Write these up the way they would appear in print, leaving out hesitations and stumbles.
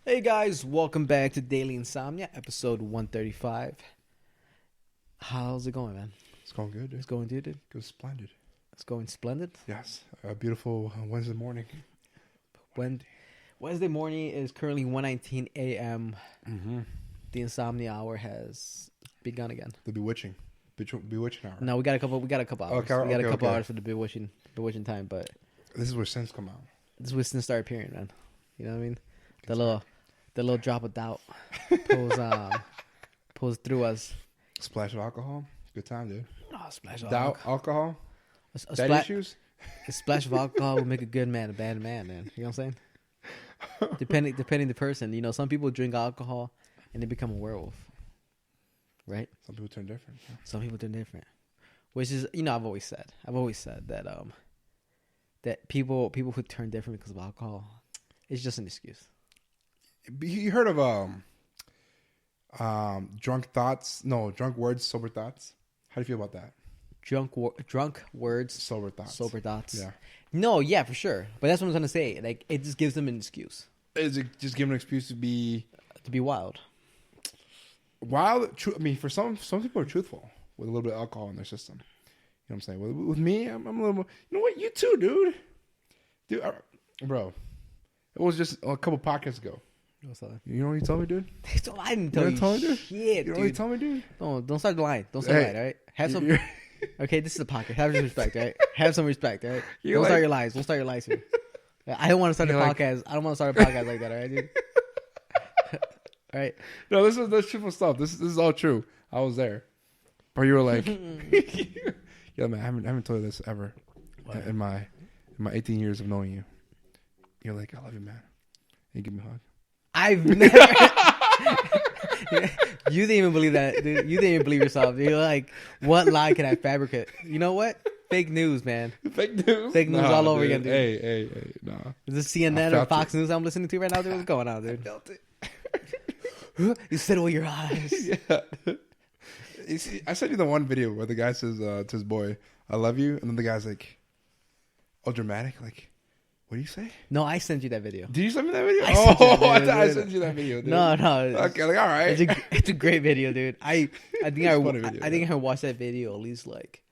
Hey guys, welcome back to Daily Insomnia, episode 135. How's it going, man? It's going good, dude. It's going good, dude. It goes splendid. It's going splendid. Yes, a beautiful Wednesday morning. Wednesday morning is currently 1:19 a.m. Mm-hmm. The Insomnia hour has begun again. The bewitching hour. No, we got a couple hours. Okay, We got a couple okay. hours for the bewitching time, but This is where sins come out. this is when sin start appearing, man. You know what I mean? The little drop of doubt pulls through us. Splash of alcohol. Good time, dude. Oh, splash of Doubt, alcohol. A Daddy issues. A splash of alcohol will make a good man a bad man, man. You know what I'm saying? Depending the person. You know, some people drink alcohol and they become a werewolf. Right? Some people turn different. Yeah. Some people turn different. Which is, you know, I've always said that that people who turn different because of alcohol, it's just an excuse. You heard of drunk words, sober thoughts? How do you feel about that? Drunk words, Sober thoughts. sober thoughts. Yeah. No, yeah, for sure. But that's what I'm trying to say. Like, it just gives them an excuse Is it just giving an excuse to be wild. wild? I mean, for some people are truthful with a little bit of alcohol in their system. You know what I'm saying? With me, I'm a little more. You know what? You too, dude. Bro, it was just a couple podcasts ago. What's that? You know what he told me, dude? I didn't tell you dude? shit, You know what he dude. told me, dude? Don't start lying. Don't start lying, all right? Have some. Okay, this is a podcast. Have some respect, all right? Have some respect, all right? Don't start your lies. Don't start your lies here. I don't want to start a podcast. I don't want to start a podcast like that, all right, dude? All right. No, that's truthful stuff. This is all true. I was there, but you were like, "Yeah, man, I haven't told you this ever in my 18 years of knowing you." You're like, "I love you, man." And you give me a hug. I've never. You didn't even believe that, dude. You didn't even believe yourself. You're like, what lie can I fabricate? You know what? Fake news, man. Fake news. Fake news all over again, dude. Hey, nah. Is this CNN or Fox News I'm listening to right now, dude? What's going on, dude? I felt it. You said it with your eyes. Yeah. You see, I sent you the one video where the guy says to his boy, "I love you," and then the guy's like, all dramatic, like, "What do you say?" No, I sent you that video. Did you send me that video? I sent you that video, I thought I dude. sent you that video, dude. No. Okay, like, all right. It's a great video, dude. I think It's a funny video, I think I watched that video at least like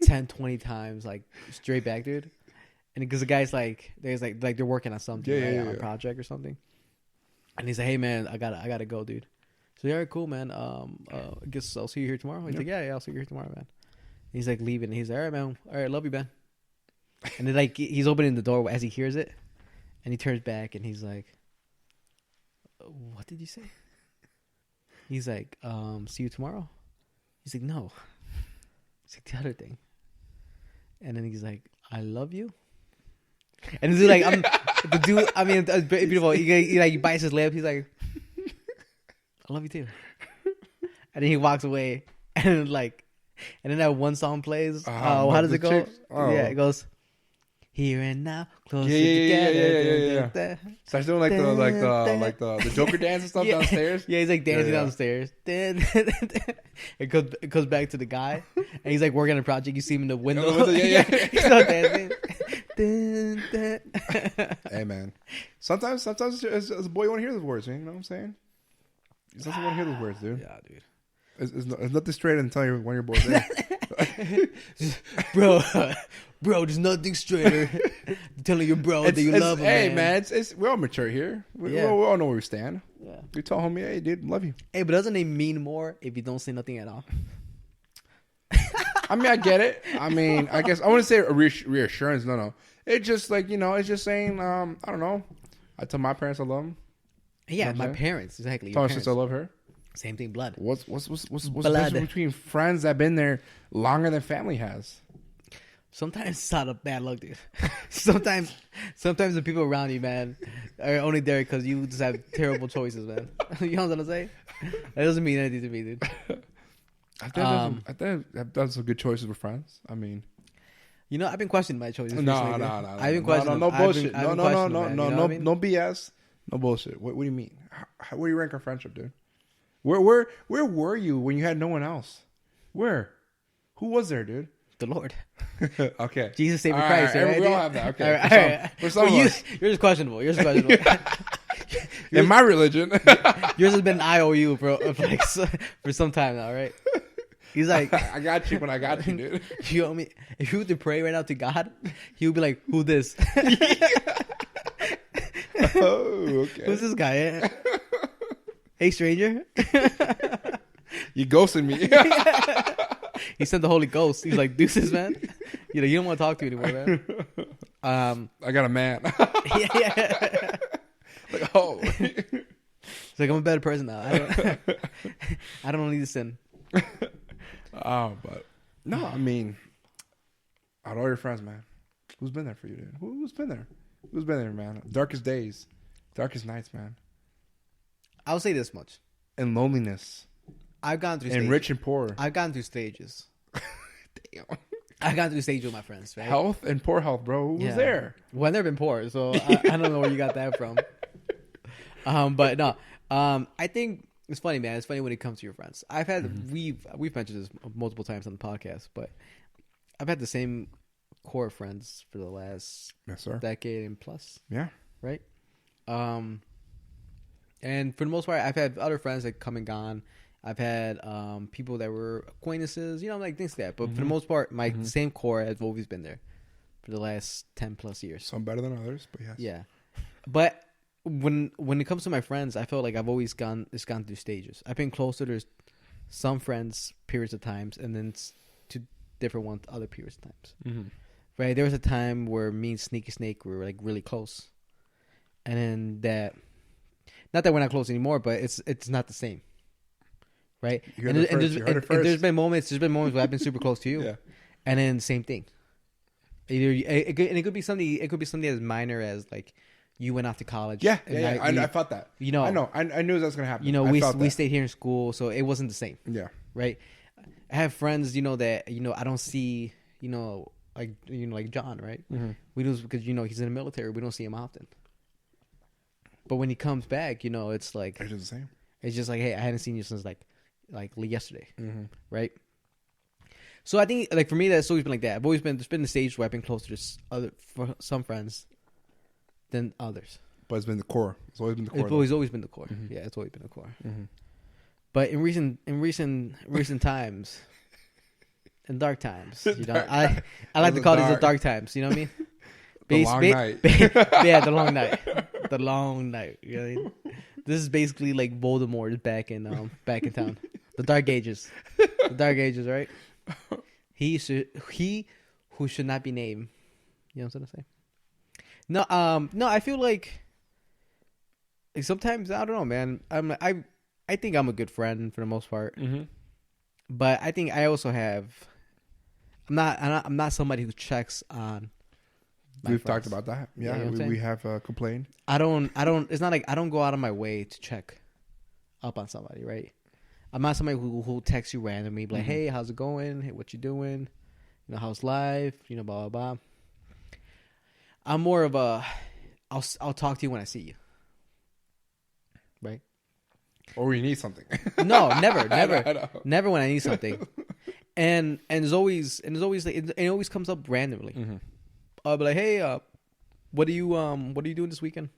10, 20 times, like straight back, dude. And because the guy's like, there's like they're working on something, Yeah, right, yeah, on a yeah. project or something. And he's like, "Hey man, I gotta go, dude." So yeah, all right, cool, man. I guess I'll see you here tomorrow. He's like, yeah, I'll see you here tomorrow, man. And he's like leaving. And he's like, all right, man. All right, love you, man. And then like he's opening the door as he hears it, and he turns back and he's like, "What did you say?" He's like, "See you tomorrow." He's like, "No." It's like the other thing. And then he's like, "I love you." And the dude like, the dude. I mean, it's beautiful. He bites his lip. He's like, "I love you too." And then he walks away, and then that one song plays. How does it go? Yeah, it goes, "Here and now, closer together." Yeah. Starts doing like the Joker dance and stuff downstairs. Yeah, he's like dancing downstairs. It goes back to the guy, and he's like working on a project. You see him in the window. Yeah. He's not dancing. Hey man, sometimes as a boy you want to hear those words, man. You know what I'm saying? You sometimes want to hear those words, dude. Yeah, dude. It's nothing straight and tell you when your boy's there. bro, there's nothing straighter than telling your bro that you love him. Hey man, we're all mature here. We all know where we stand. Yeah. We tell homie, "Hey, dude, love you." Hey, but doesn't it mean more if you don't say nothing at all? I mean, I get it. I mean, I guess I want to say a reassurance. No. It's just like, it's just saying, I don't know. I tell my parents I love them. Yeah, You know what my I'm saying? parents, exactly. Tell Your my sister I parents. love her. Same thing, blood. What's the Blood. difference between friends that have been there longer than family has? Sometimes it's not a bad luck, dude. sometimes the people around you, man, are only there because you just have terrible choices, man. You know what I'm saying? That doesn't mean anything to me, dude. I think I've done some good choices with friends. I mean, You know, I've been questioning my choices. no. recently, dude. I've been questioning. No them. bullshit. I've been questioning them, man. You know what I mean? No BS. No bullshit. What do you mean? Where do you rank our friendship, dude? Where were you when you had no one else? Where? Who was there, dude? The Lord. Okay. Jesus saved me All Christ. right, right, we all dude? have that. Okay. All right. For some Well, of us. you're just questionable. You're just questionable. In my religion. Yours has been IOU, bro, like for some time now, right? He's like, I got you when I got you, dude. You know me? If you were to pray right now to God, he would be like, "Who this? Oh, okay. Who's this guy? Hey, stranger." You ghosted me. He sent the Holy Ghost. He's like, "Deuces, man. You don't want to talk to me anymore, man." I got a man. Yeah. Like, oh. It's like, I'm a better person now. I don't need to sin. Oh, but no, I mean, out of all your friends, man, who's been there for you, dude? Who's been there? Who's been there, man? Darkest days, darkest nights, man. I'll say this much: and loneliness, I've gone through and stages. rich and poor. I've gone through stages. Damn. I've gone through stages with my friends, right? Health and poor health, bro. Who was there? Well, I've never been poor, so I don't know where you got that from. But no, I think it's funny, man. It's funny when it comes to your friends. I've had we've mentioned this multiple times on the podcast, but I've had the same core of friends for the last decade and plus. Yeah. Right. And for the most part, I've had other friends that come and gone. I've had people that were acquaintances, like things like that. But for the most part, my same core has always been there for the last 10 plus years. Some better than others, but yes. Yeah. But when it comes to my friends, I feel like I've always gone through stages. I've been closer to some friends periods of times, and then to different ones other periods of times. Mm-hmm. Right? There was a time where me and Sneaky Snake were like really close, and then that, not that we're not close anymore, but it's not the same. Right? And there's been moments where I've been super close to you, yeah. And then same thing. It could be something as minor as like you went off to college. Yeah, I felt that. I know. I knew that was gonna happen. We stayed here in school, so it wasn't the same. Yeah. Right. I have friends, that I don't see, like John, right? Mm-hmm. We do because he's in the military. We don't see him often. But when he comes back, it's like it's just the same. It's just like, hey, I hadn't seen you since like yesterday, right? So I think like for me, that's always been like that. There's been the stage where I've been closer to some friends than others. But it's been the core. It's always been the core. It's always been the core. Mm-hmm. Yeah, it's always been the core. Mm-hmm. But in recent times, in dark times, I like to call these the dark times. You know what I mean? The long night. Yeah, the long night. The long night. You know what I mean? This is basically like Voldemort is back in town. The Dark Ages. The Dark Ages, right? He who should not be named. You know what I'm saying? No, I feel like sometimes I don't know, man. I think I'm a good friend for the most part. Mm-hmm. But I think I also have I'm not somebody who checks on We've talked about that. Yeah, you know we have complained. I don't. It's not like I don't go out of my way to check up on somebody, right? I'm not somebody who texts you randomly, like, "Hey, how's it going? Hey, what you doing? How's life? Blah blah blah." I'm more of a, I'll talk to you when I see you, right? Or when you need something. No, never, never when I need something, and it always comes up randomly. Mm-hmm. I'll be like, hey, what are you doing this weekend?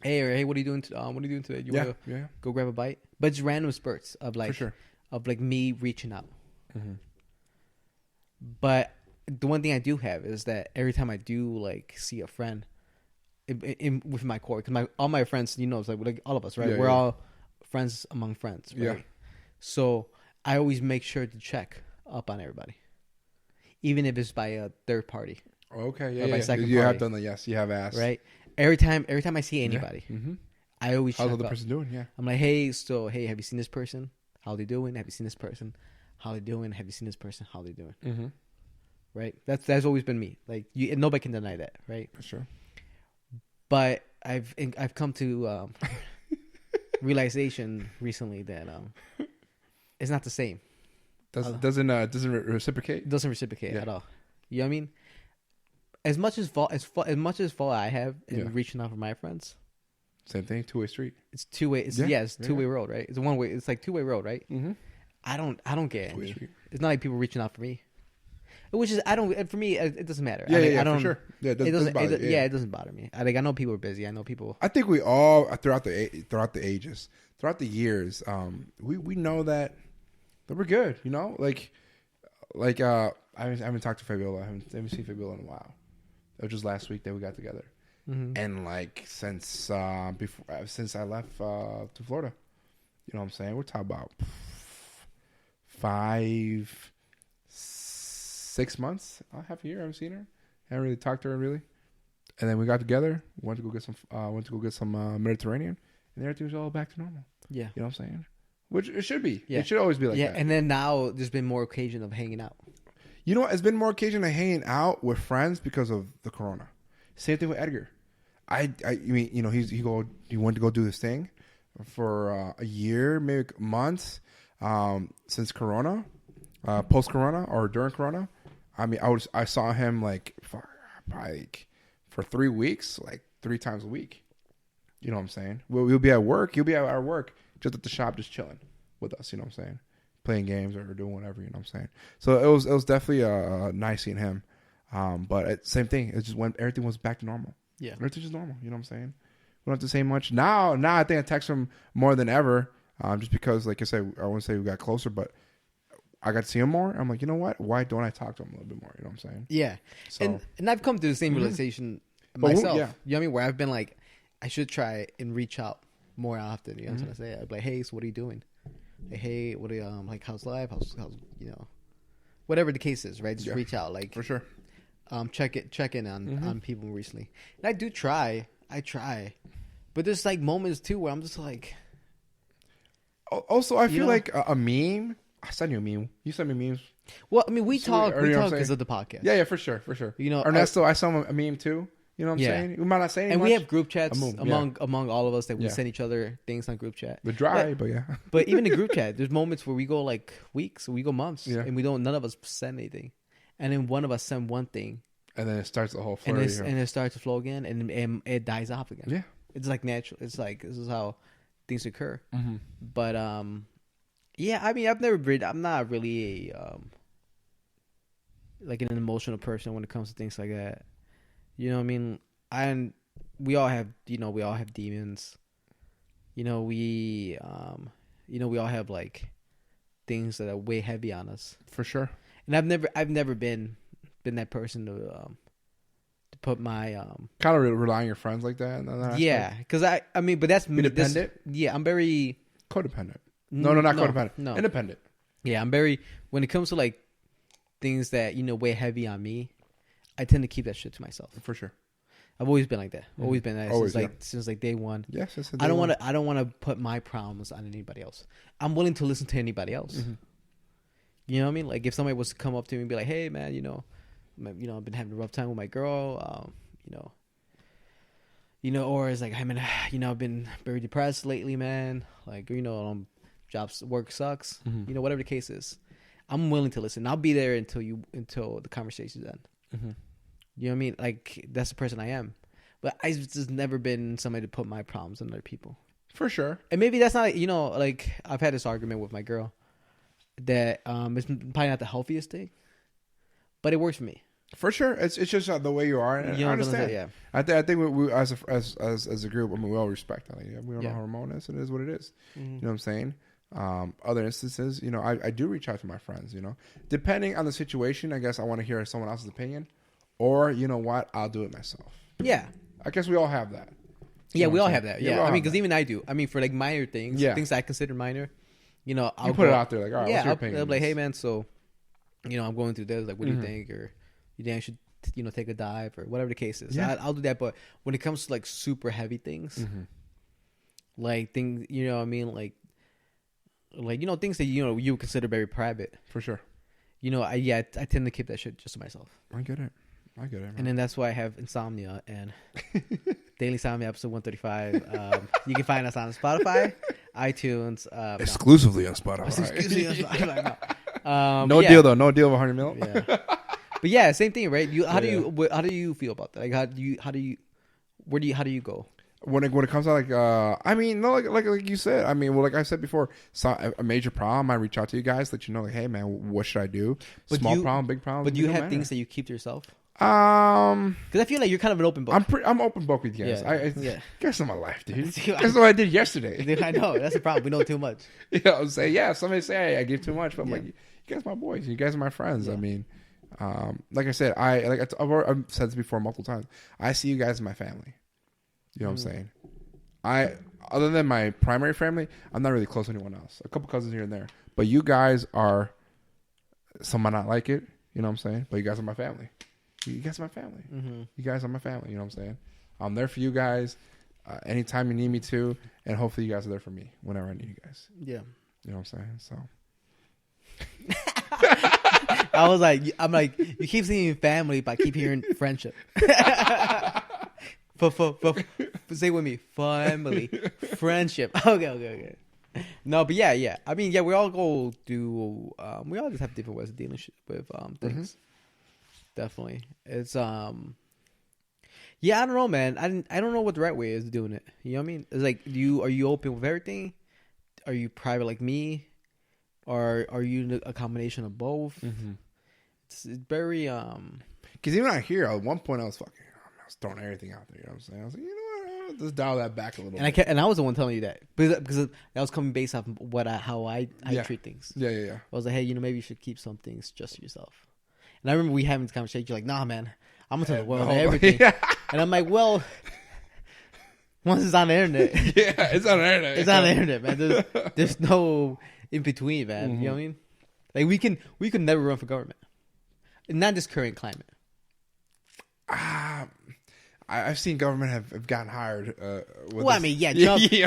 Hey, what are you doing? What are you doing today? You want to go grab a bite? But it's random spurts of like, of like me reaching out. Mm-hmm. But the one thing I do have is that every time I do like see a friend, with my core, because all my friends, it's like all of us, right? We're all friends among friends, right? Yeah. So I always make sure to check up on everybody, even if it's by a third party. Okay, yeah. You have done that, yes. You have asked. Right? Every time I see anybody, I always check how's the other person doing? Yeah. I'm like, hey, have you seen this person? How they doing? Have you seen this person? How they doing? Have you seen this person? How they doing? Mm-hmm. Right? That's always been me. Like, nobody can deny that, right? For sure. But I've come to realization recently that it's not the same. Doesn't reciprocate? It doesn't reciprocate at all. You know what I mean? As much as fault I have in reaching out for my friends. Same thing, two-way street. It's two-way. It's two-way road, right? It's one way. It's like two-way road, right? Mm-hmm. I don't get any. It's not like people reaching out for me. Which is, I don't, for me, it doesn't matter. Yeah, I don't, for sure. Yeah, it doesn't bother you. Yeah, it doesn't bother me. I know people are busy. I know people. I think we all throughout the ages, throughout the years, we know that we're good. You know, like I haven't talked to Fabiola. I haven't seen Fabiola in a while. It was just last week that we got together, and like since I left to Florida, you know what I'm saying? We're talking about 6 months, half a year. I haven't seen her. Haven't really talked to her really. And then we got together. Went to go get some Mediterranean, and everything was all back to normal. Yeah, you know what I'm saying? Which it should be. Yeah. It should always be like that. Yeah, and then now there's been more occasion of hanging out. You know what? It's been more occasion of hanging out with friends because of the corona. Same thing with Edgar. I mean, you know, he went to go do this thing for a year, maybe months, since Corona, post Corona or during Corona. I mean, I saw him for 3 weeks, like 3 times a week. You know what I'm saying? We'll be at work. He'll be at our work, just at the shop, just chilling with us. You know what I'm saying? Playing games or doing whatever. You know what I'm saying? So it was definitely nice seeing him. But same thing. It's just when everything was back to normal. Yeah, everything's just normal. You know what I'm saying? We don't have to say much now. I think I text him more than ever, just because, like I said, I wouldn't say we got closer, but I got to see him more. I'm like, you know what? Why don't I talk to him a little bit more? You know what I'm saying? Yeah. So, and I've come to the same realization myself. Yeah. You know what I mean? Where I've been like, I should try and reach out more often. You know what I'm saying? I'd be like, hey, so what are you doing? Like, hey, what are you, like, how's life? How's you know, whatever the case is, right? Just reach out, like, for sure. Check in on people recently. And I do try. I try. But there's like moments too where I'm just like. Also, I feel like a meme. I sent you a meme. You sent me memes. Well, I mean, we talk because of the podcast. Yeah, for sure. You know, Ernesto, I sent him a meme too. You know what I'm saying? We might not say anything. And we have group chats among all of us that we send each other things on group chat. They're dry, but yeah. But even in group chat, there's moments where we go like weeks, or we go months, and none of us send anything. And then one of us send one thing. And then it starts the whole flow. And it starts to flow again, and it dies off again. Yeah. It's like natural. It's like, this is how things occur. Mm-hmm. But, yeah, I mean, I'm not really like an emotional person when it comes to things like that. You know what I mean? We all have demons. You know, we all have like things that are way heavy on us. For sure. And I've never been that person to put my kind of rely on your friends like that. Yeah, because I mean, but that's independent. I'm very codependent. No, not codependent. No, independent. Yeah, I'm very, when it comes to like things that weigh heavy on me, I tend to keep that shit to myself. For sure. I've always been like that. Always been that since day one. Yes, I don't want to put my problems on anybody else. I'm willing to listen to anybody else. Mm-hmm. You know what I mean? Like if somebody was to come up to me and be like, "Hey, man, I've been having a rough time with my girl, or it's like, hey, man, I've been very depressed lately, man. Like, work sucks. Mm-hmm. Whatever the case is, I'm willing to listen. I'll be there until the conversation's end. Mm-hmm. You know what I mean? Like that's the person I am. But I've just never been somebody to put my problems on other people. For sure. And maybe that's not, like I've had this argument with my girl that it's probably not the healthiest thing, but it works for me. For sure, it's just the way you are, and I understand. Yeah, I think we as a group, I mean, we all respect. I mean, we don't know how Ramon is. It is what it is. Mm-hmm. You know what I'm saying? Other instances, I do reach out to my friends. Depending on the situation, I guess I want to hear someone else's opinion, or you know what, I'll do it myself. Yeah, I guess we all have that. Yeah, we all have that. Yeah, I mean, because even I do. I mean, for like minor things, things that I consider minor, I'll put it out there. Like, all right, what's your opinion? I'll be like, hey, man, so, I'm going through this. Like, what do you think? Or you think I should, take a dive or whatever the case is. Yeah. I'll do that. But when it comes to like super heavy things, like things, I mean, like things that you would consider very private. For sure. I tend to keep that shit just to myself. I get it. Man. And then that's why I have Insomnia and Daily Insomnia episode 135. You can find us on Spotify, iTunes. Exclusively on Spotify. No deal though. No deal of 100 mil. Yeah. But yeah, same thing, right? How do you feel about that? Like how do you go? when it comes to like I mean no like you said, I mean, well, like I said before, a major problem, I reach out to you guys, let you know like, hey man, what should I do? But Small problem, big problem. But do you have things that you keep to yourself? Because I feel like you're kind of an open book. I'm open book with you guys. Yeah. Guess on my life, dude. Guess what I did yesterday. Dude, I know that's the problem. We know too much. Yeah, I'm saying somebody say hey, I give too much, but I'm like, you guys are my boys. You guys are my friends. I mean, like I said, I've said this before multiple times. I see you guys as my family. You know what I'm saying? Other than my primary family, I'm not really close to anyone else. A couple cousins here and there, but you guys are. Some might not like it. You know what I'm saying? But you guys are my family. You guys are my family. Mm-hmm. You guys are my family. You know what I'm saying? I'm there for you guys anytime you need me to, and hopefully you guys are there for me whenever I need you guys. Yeah. You know what I'm saying? So. I'm like, you keep saying family, but I keep hearing friendship. Say with me, family, friendship. Okay. No, but yeah. I mean, we all go do. We all just have different ways of dealing with things. Mm-hmm. Definitely, it's I don't know, man. I don't know what the right way is of doing it. You know what I mean? It's like, are you open with everything? Are you private like me, or are you a combination of both? Mm-hmm. It's very Because even out here, at one point I was throwing everything out there. You know what I'm saying? I was like, you know what? Let's dial that back a little bit. And I was the one telling you that because that was coming based off how I treat things. Yeah. I was like, hey, maybe you should keep some things just to yourself. And I remember we having this conversation. You're like, nah, man, I'm gonna tell the world everything. Yeah. And I'm like, well, once it's on the internet, it's on the internet. It's on the internet, man. There's no in between, man. Mm-hmm. You know what I mean? Like we could never run for government, not this current climate. I've seen government have gotten hired. I mean, yeah,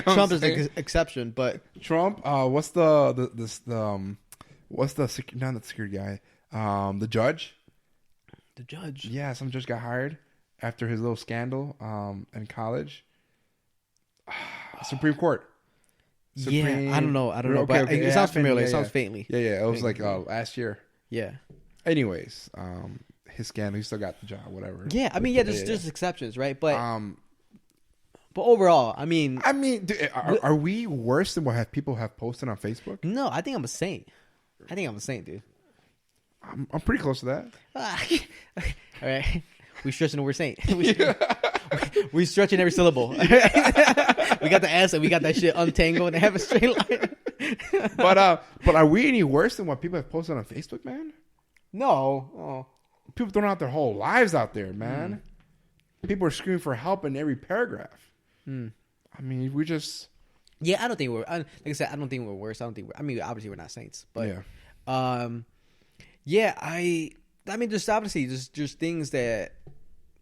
Trump is an exception, but Trump. What's the not the security guy? The judge. The judge. Yeah, some judge got hired after his little scandal in college. Supreme Court. Yeah, I don't know, okay, but it sounds familiar. It sounds faintly. Yeah. It was like last year. Yeah. Anyways, his scandal, he still got the job, whatever. Yeah, I mean, there's exceptions, right? But overall, I mean, dude, are we worse than what people have posted on Facebook? No, I think I'm a saint. Dude. I'm pretty close to that. All right, we stretching the word saint. We stretching every syllable. We got the answer. We got that shit untangled and have a straight line. But are we any worse than what people have posted on Facebook, man? No. Oh. People throwing out their whole lives out there, man. People are screaming for help in every paragraph. I mean, we just... Yeah, I don't think we're... like I said, I don't think we're worse. I mean, obviously we're not saints. But, I mean, just obviously, there's things that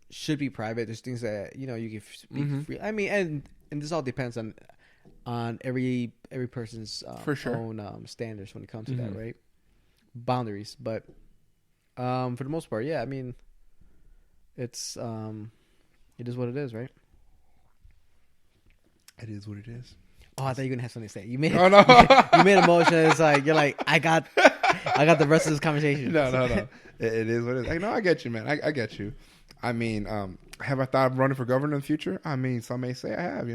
should be private. There's things that, you can speak free. I mean, and this all depends on every person's for sure. own standards when it comes to that, right? Boundaries. But for the most part, I mean, it's it is what it is, right? It is what it is. Oh, I thought you were gonna have something to say. You made you made a motion. It's like you're like, I got the rest of this conversation. No. It is what it is. I get you, man. I get you. I mean, have I thought of running for governor in the future? I mean, some may say I have.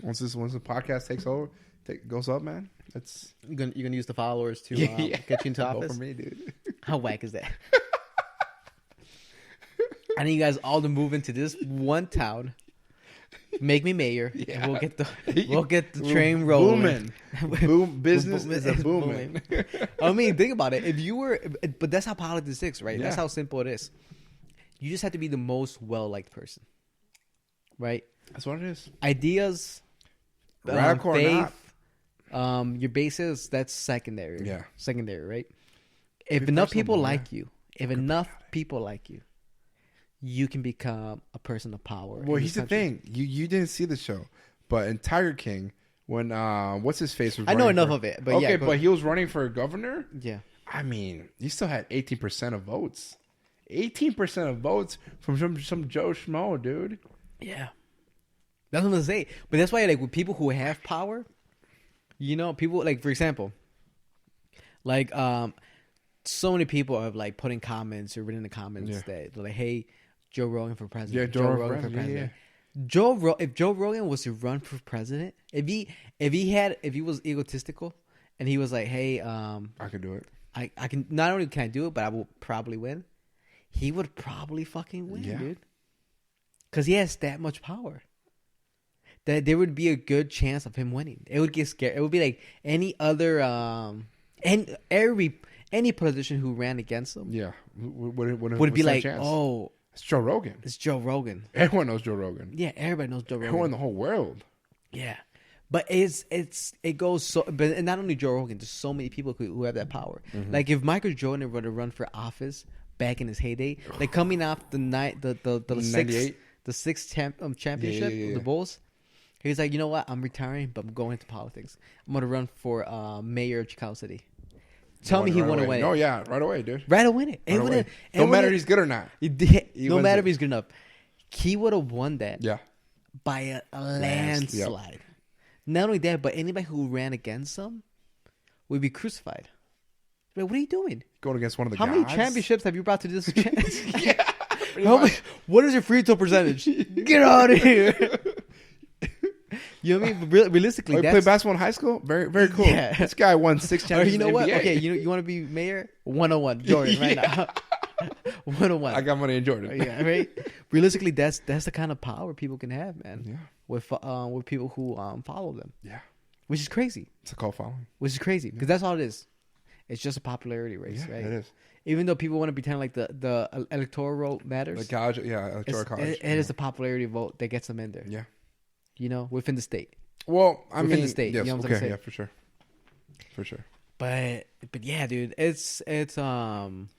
Once the podcast goes up, man, it's you're gonna use the followers to get you into office. Vote for me, dude. How whack is that? I need you guys all to move into this one town. Make me mayor. Yeah. And we'll get the train rolling. Business is booming. I mean, think about it. But that's how politics is, right? Yeah. That's how simple it is. You just have to be the most well-liked person, right? That's what it is. Ideas, radical faith, or not. your basis, that's secondary. Yeah, secondary, right? If enough people like you, you can become a person of power. Well, here's the thing. You didn't see the show, but in Tiger King, when what's his face was I know enough of it, but okay, but he was running for governor. Yeah, I mean, he still had 18% of votes. 18% of votes from some Joe Schmo, dude. Yeah, that's what I'm gonna say. But that's why, like, with people who have power, people like, for example, like so many people have like put in comments or written in the comments that they're like, hey, Joe Rogan for president. Yeah, Joe Rogan for president. if Joe Rogan was to run for president, if he was egotistical, and he was like, hey, I could do it. I can not only can I do it, but I will probably win. He would probably fucking win, dude. Because he has that much power. That there would be a good chance of him winning. It would get scary. It would be like any other any politician who ran against him. Yeah, would be like, chance? Oh, it's Joe Rogan. It's Joe Rogan. Everyone knows Joe Rogan. Yeah, everybody knows Joe Rogan. Everyone in the whole world. Yeah, but it goes so. But not only Joe Rogan, there's so many people who have that power. Mm-hmm. Like if Michael Jordan were to run for office back in his heyday, like coming off the sixth championship of the Bulls. He's like, you know what? I'm retiring, but I'm going into politics. I'm going to run for mayor of Chicago City. Tell me he won to win it. No, yeah, right away, dude. Right to win it. No matter if he's good or not. No matter if he's good enough. He would have won that by a landslide. Yep. Not only that, but anybody who ran against him would be crucified. Like, what are you doing? Going against one of the How gods? many championships have you brought to this chance? Yeah. What is your free throw percentage? Get out of here. You know what I mean? Realistically, you played basketball in high school? Very, very cool. Yeah. This guy won 6 championships. You know what? Okay, you want to be mayor? 101, Jordan, right now. 101. I got money in Jordan. Yeah, right. Realistically, that's the kind of power people can have, man. Yeah. With people who follow them. Yeah. Which is crazy. It's a cult following. Which is crazy because that's all it is. It's just a popularity race, right? It is. Even though people want to pretend like the electoral vote matters. The college, electoral college. It is the popularity vote that gets them in there. Yeah. You know, within the state. Well, I mean, within the state. Yes, you know what I'm saying? Yeah, for sure. But yeah, dude, it's Tom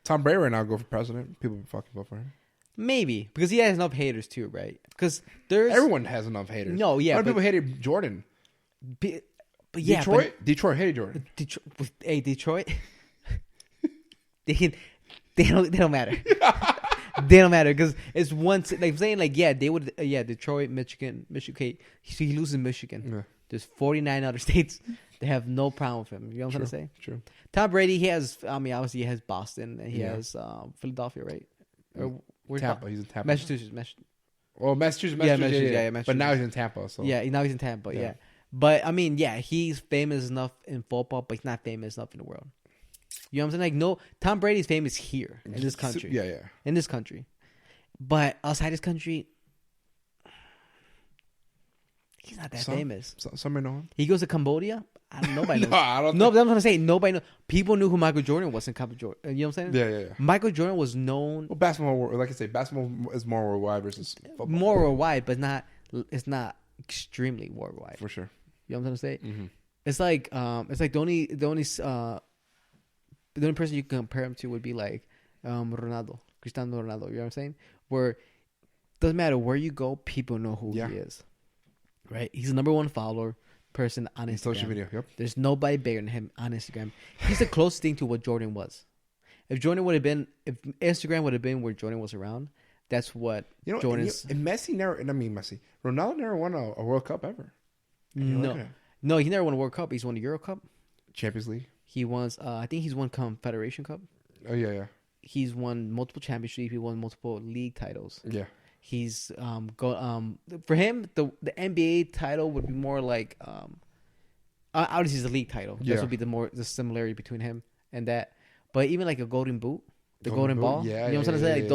Brady right now go for president. People fucking vote for him. Maybe because he has enough haters too, right? Because everyone has enough haters. No, yeah, a lot of people hated Jordan. But yeah, Detroit hated Jordan. Detroit. they don't matter. They don't matter because it's once like I'm saying like they would Detroit, Michigan. So he loses Michigan. Yeah. There's 49 other states that have no problem with him. You know what I'm trying to say? True. Tom Brady, he has. I mean, obviously he has Boston and he has Philadelphia, right? Or where's Tampa. He's in Tampa. Massachusetts. Massachusetts. Massachusetts. But now he's in Tampa. So now he's in Tampa. Yeah. But I mean, he's famous enough in football, but he's not famous enough in the world. You know what I'm saying? Like, no, Tom Brady's famous here in this country. Yeah. In this country. But outside this country, he's not that famous. Somebody know him? He goes to Cambodia. Nobody knows. No, I don't No, but I'm going to say, nobody knows. People knew who Michael Jordan was in Cambodia. You know what I'm saying? Yeah. Michael Jordan was known. Well, basketball, like I say, basketball is more worldwide versus football. More worldwide, but it's not extremely worldwide. For sure. You know what I'm trying to say? Mm-hmm. It's like the only person you can compare him to would be like Cristiano Ronaldo. You know what I'm saying? Where doesn't matter where you go, people know who he is. Right? He's the number one follower person on Instagram. Social media. Yep. There's nobody bigger than him on Instagram. He's the closest thing to what Jordan was. If Instagram would have been where Jordan was around, that's what Jordan's. And Messi Ronaldo never won a World Cup ever. No, he never won a World Cup. He's won a Euro Cup, Champions League. He won. I think he's won Confederation Cup. Oh yeah. He's won multiple championships. He won multiple league titles. Yeah. He's for him the NBA title would be more like obviously it's a league title. This would be the similarity between him and that. But even like a golden boot, golden ball. Yeah, you know what I'm trying to say? Like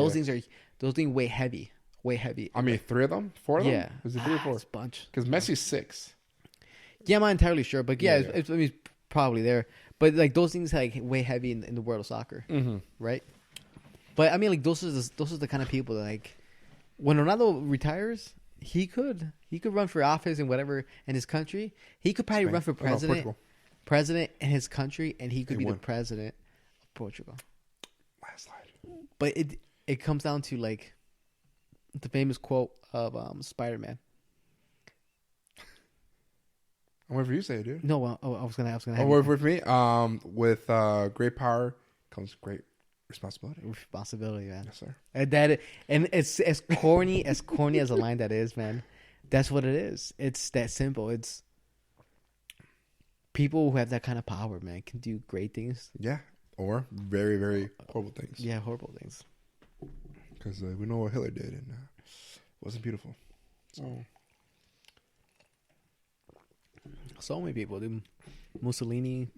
those things weigh heavy. I mean 3 of them, 4 of them. Yeah, is it 3 or 4? It's a bunch. Because Messi's 6. Yeah, I'm not entirely sure, but it's probably there. But like those things like weigh heavy in the world of soccer, right? But I mean, like those are the kind of people that like when Ronaldo retires, he could run for office and whatever in his country. He could probably run for president in his country, and he could be the president of Portugal. Last slide. But it comes down to like the famous quote of Spider-Man. I'm waiting for you to say it, dude. No, I was gonna. Wait for me. With great power comes great responsibility. Responsibility, man. Yes, sir. And it's as corny as a line that is, man. That's what it is. It's that simple. It's people who have that kind of power, man, can do great things. Yeah, or very, very horrible things. Yeah, horrible things. Because we know what Hitler did, and it wasn't beautiful. So many people, dude. Mussolini.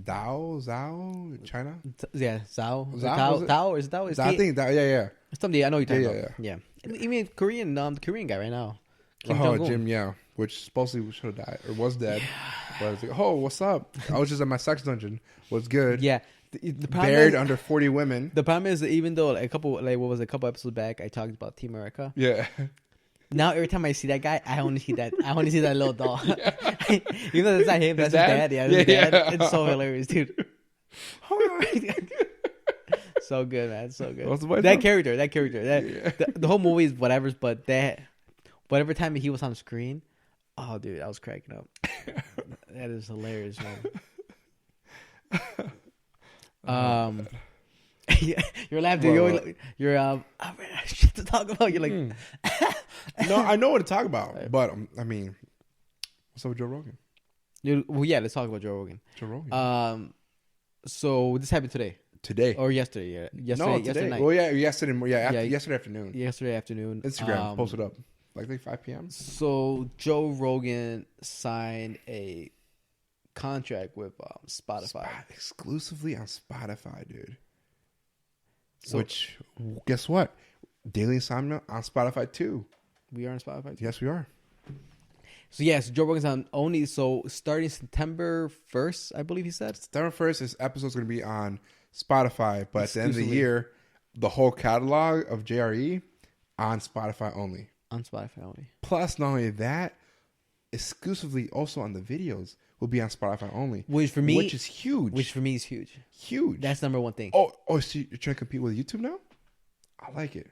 Zhao, China. Yeah, Zhao. Zhao, Tao or is it Tao? It's I think that. Yeah. somebody I know you're talking about. Yeah. Even Korean, the Korean guy right now. Kim Jong-un. Jim, yeah, which supposedly should have died or was dead. But I was like, oh, what's up? I was just at my sex dungeon. What's good? Yeah. The problem Buried is, under 40 women. The problem is that even though a couple episodes back I talked about Team America. Yeah. Now every time I see that guy, I only see that little doll. Even though that's not him, that's his dad. Yeah, his dad. It's so hilarious, dude. So good, man. So good. That character. The whole movie is whatever, but whatever time he was on screen, oh, dude, I was cracking up. That is hilarious, man. You're laughing. You're shit to talk about. You're like, no, I know what to talk about, but I mean, what's up with Joe Rogan? Well, yeah, let's talk about Joe Rogan. So this happened today or yesterday? Yeah, yesterday night. Well, yeah, yesterday. Yesterday afternoon. Yesterday afternoon. Instagram posted up like 5 p.m. So Joe Rogan signed a contract with Spotify exclusively on Spotify, dude. So, which, guess what? Daily Insomnia on Spotify too. We are on Spotify too? Yes, we are. So, yes, Joe Rogan's on only. So, starting September 1st, I believe he said. September 1st, this episode's going to be on Spotify. But at the end of the year, the whole catalog of JRE on Spotify only. On Spotify only. Plus, not only that, exclusively also on the videos will be on Spotify only. Which for me is huge. Huge. That's number one thing. Oh, so you're trying to compete with YouTube now? I like it.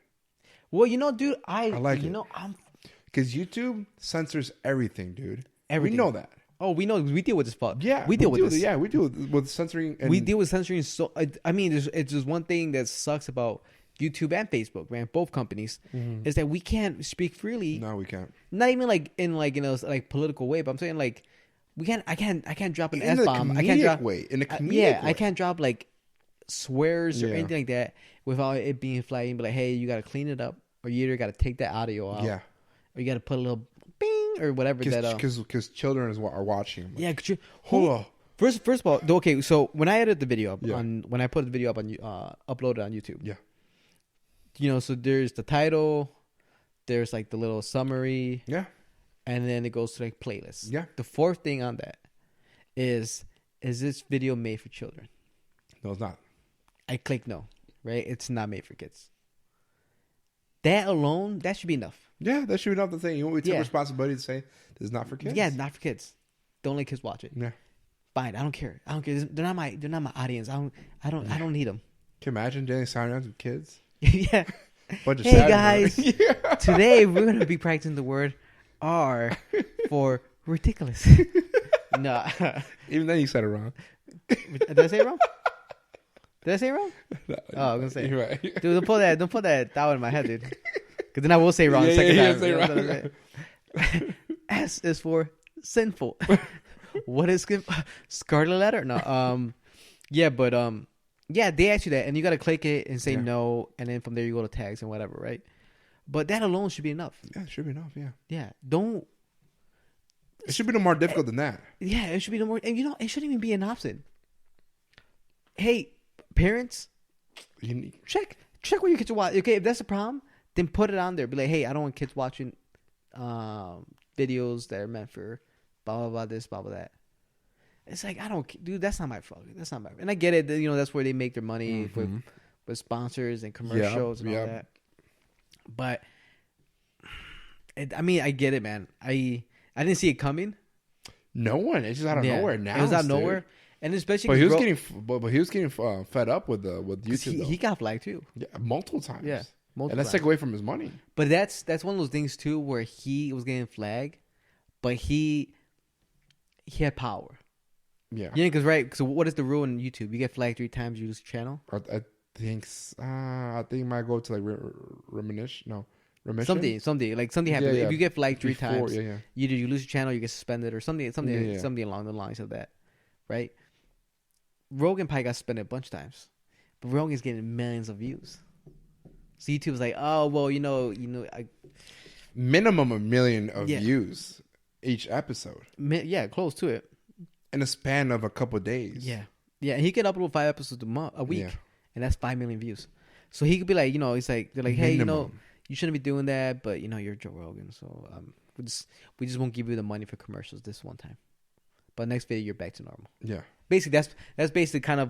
Well, dude, I like it. Because YouTube censors everything, dude. Everything. We know that. Oh, we know. We deal with this fuck. Yeah. We deal with this. Yeah, we deal with censoring. We deal with censoring. So, I mean, it's just one thing that sucks about YouTube and Facebook, man, both companies, is that we can't speak freely. No, we can't. Not even in political way, but I'm saying I can't drop an S-bomb. I can't drop in a comedic way. I can't drop swears or anything like that without it being flagged and be like, hey, you got to clean it up, or you either got to take that audio out, or you got to put a little bing or whatever because children are watching. Yeah, hold on. First of all, okay, so when I edited the video up when I put the video up on uploaded on YouTube, so there's the title, there's the little summary, and then it goes to playlists. Yeah. The fourth thing on that is this video made for children? No, it's not. I click no, right? It's not made for kids. That alone, that should be enough. Yeah, that should be enough to say. You want me to take responsibility to say this is not for kids? Yeah, not for kids. Don't let kids watch it. Yeah. Fine, I don't care. They're not my audience. I don't need them. Can you imagine daily sign-ons with kids? Yeah. Bunch of hey guys, today we're gonna be practicing the word R for ridiculous. No. Even then you said it wrong. Did I say it wrong? Did I say it wrong? No, I was gonna say. You're right. Dude, don't put that thought in my head, dude. Because then I will say wrong the second time. Say wrong. S is for sinful. What is scarlet letter? No. Yeah, but they ask you that, and you gotta click it and say no, and then from there you go to tags and whatever, right? But that alone should be enough. Yeah, it should be enough. Yeah. Yeah. Don't. It should be no more difficult than that. Yeah, it should be no more. And it shouldn't even be an option. Hey, parents, check what your kids are watching. Okay, if that's a problem, then put it on there. Be like, hey, I don't want kids watching videos that are meant for blah blah blah this, blah blah that. It's I don't, dude. That's not my fault. That's not my. And I get it. That's where they make their money with sponsors and commercials and all that. But I get it, man. I didn't see it coming. No one. It's just out of nowhere now. It was out of nowhere, and especially. But he was getting fed up with YouTube. He got flagged too. Yeah, multiple times. Yeah, and that's away from his money. But that's one of those things too, where he was getting flagged, but he had power. Yeah. Because right. So what is the rule in YouTube? You get flagged 3 times, you lose your channel. I think it might go to remission. Something happens. If you get flagged 3 times, either you lose your channel, you get suspended, or something along the lines of that, right? Rogan probably got suspended a bunch of times, but Rogan's getting millions of views. So YouTube was like, oh well, minimum 1 million of Yeah. views each episode yeah, close to it. in a span of a couple of days. Yeah, yeah, and he could upload 5 episodes a week, Yeah. and that's 5 million views. So he could be like, he's like, they're like, hey, Minimum. you shouldn't be doing that, but you're Joe Rogan, so we just won't give you the money for commercials this one time, but next video you're back to normal. Yeah. Basically, that's basically kind of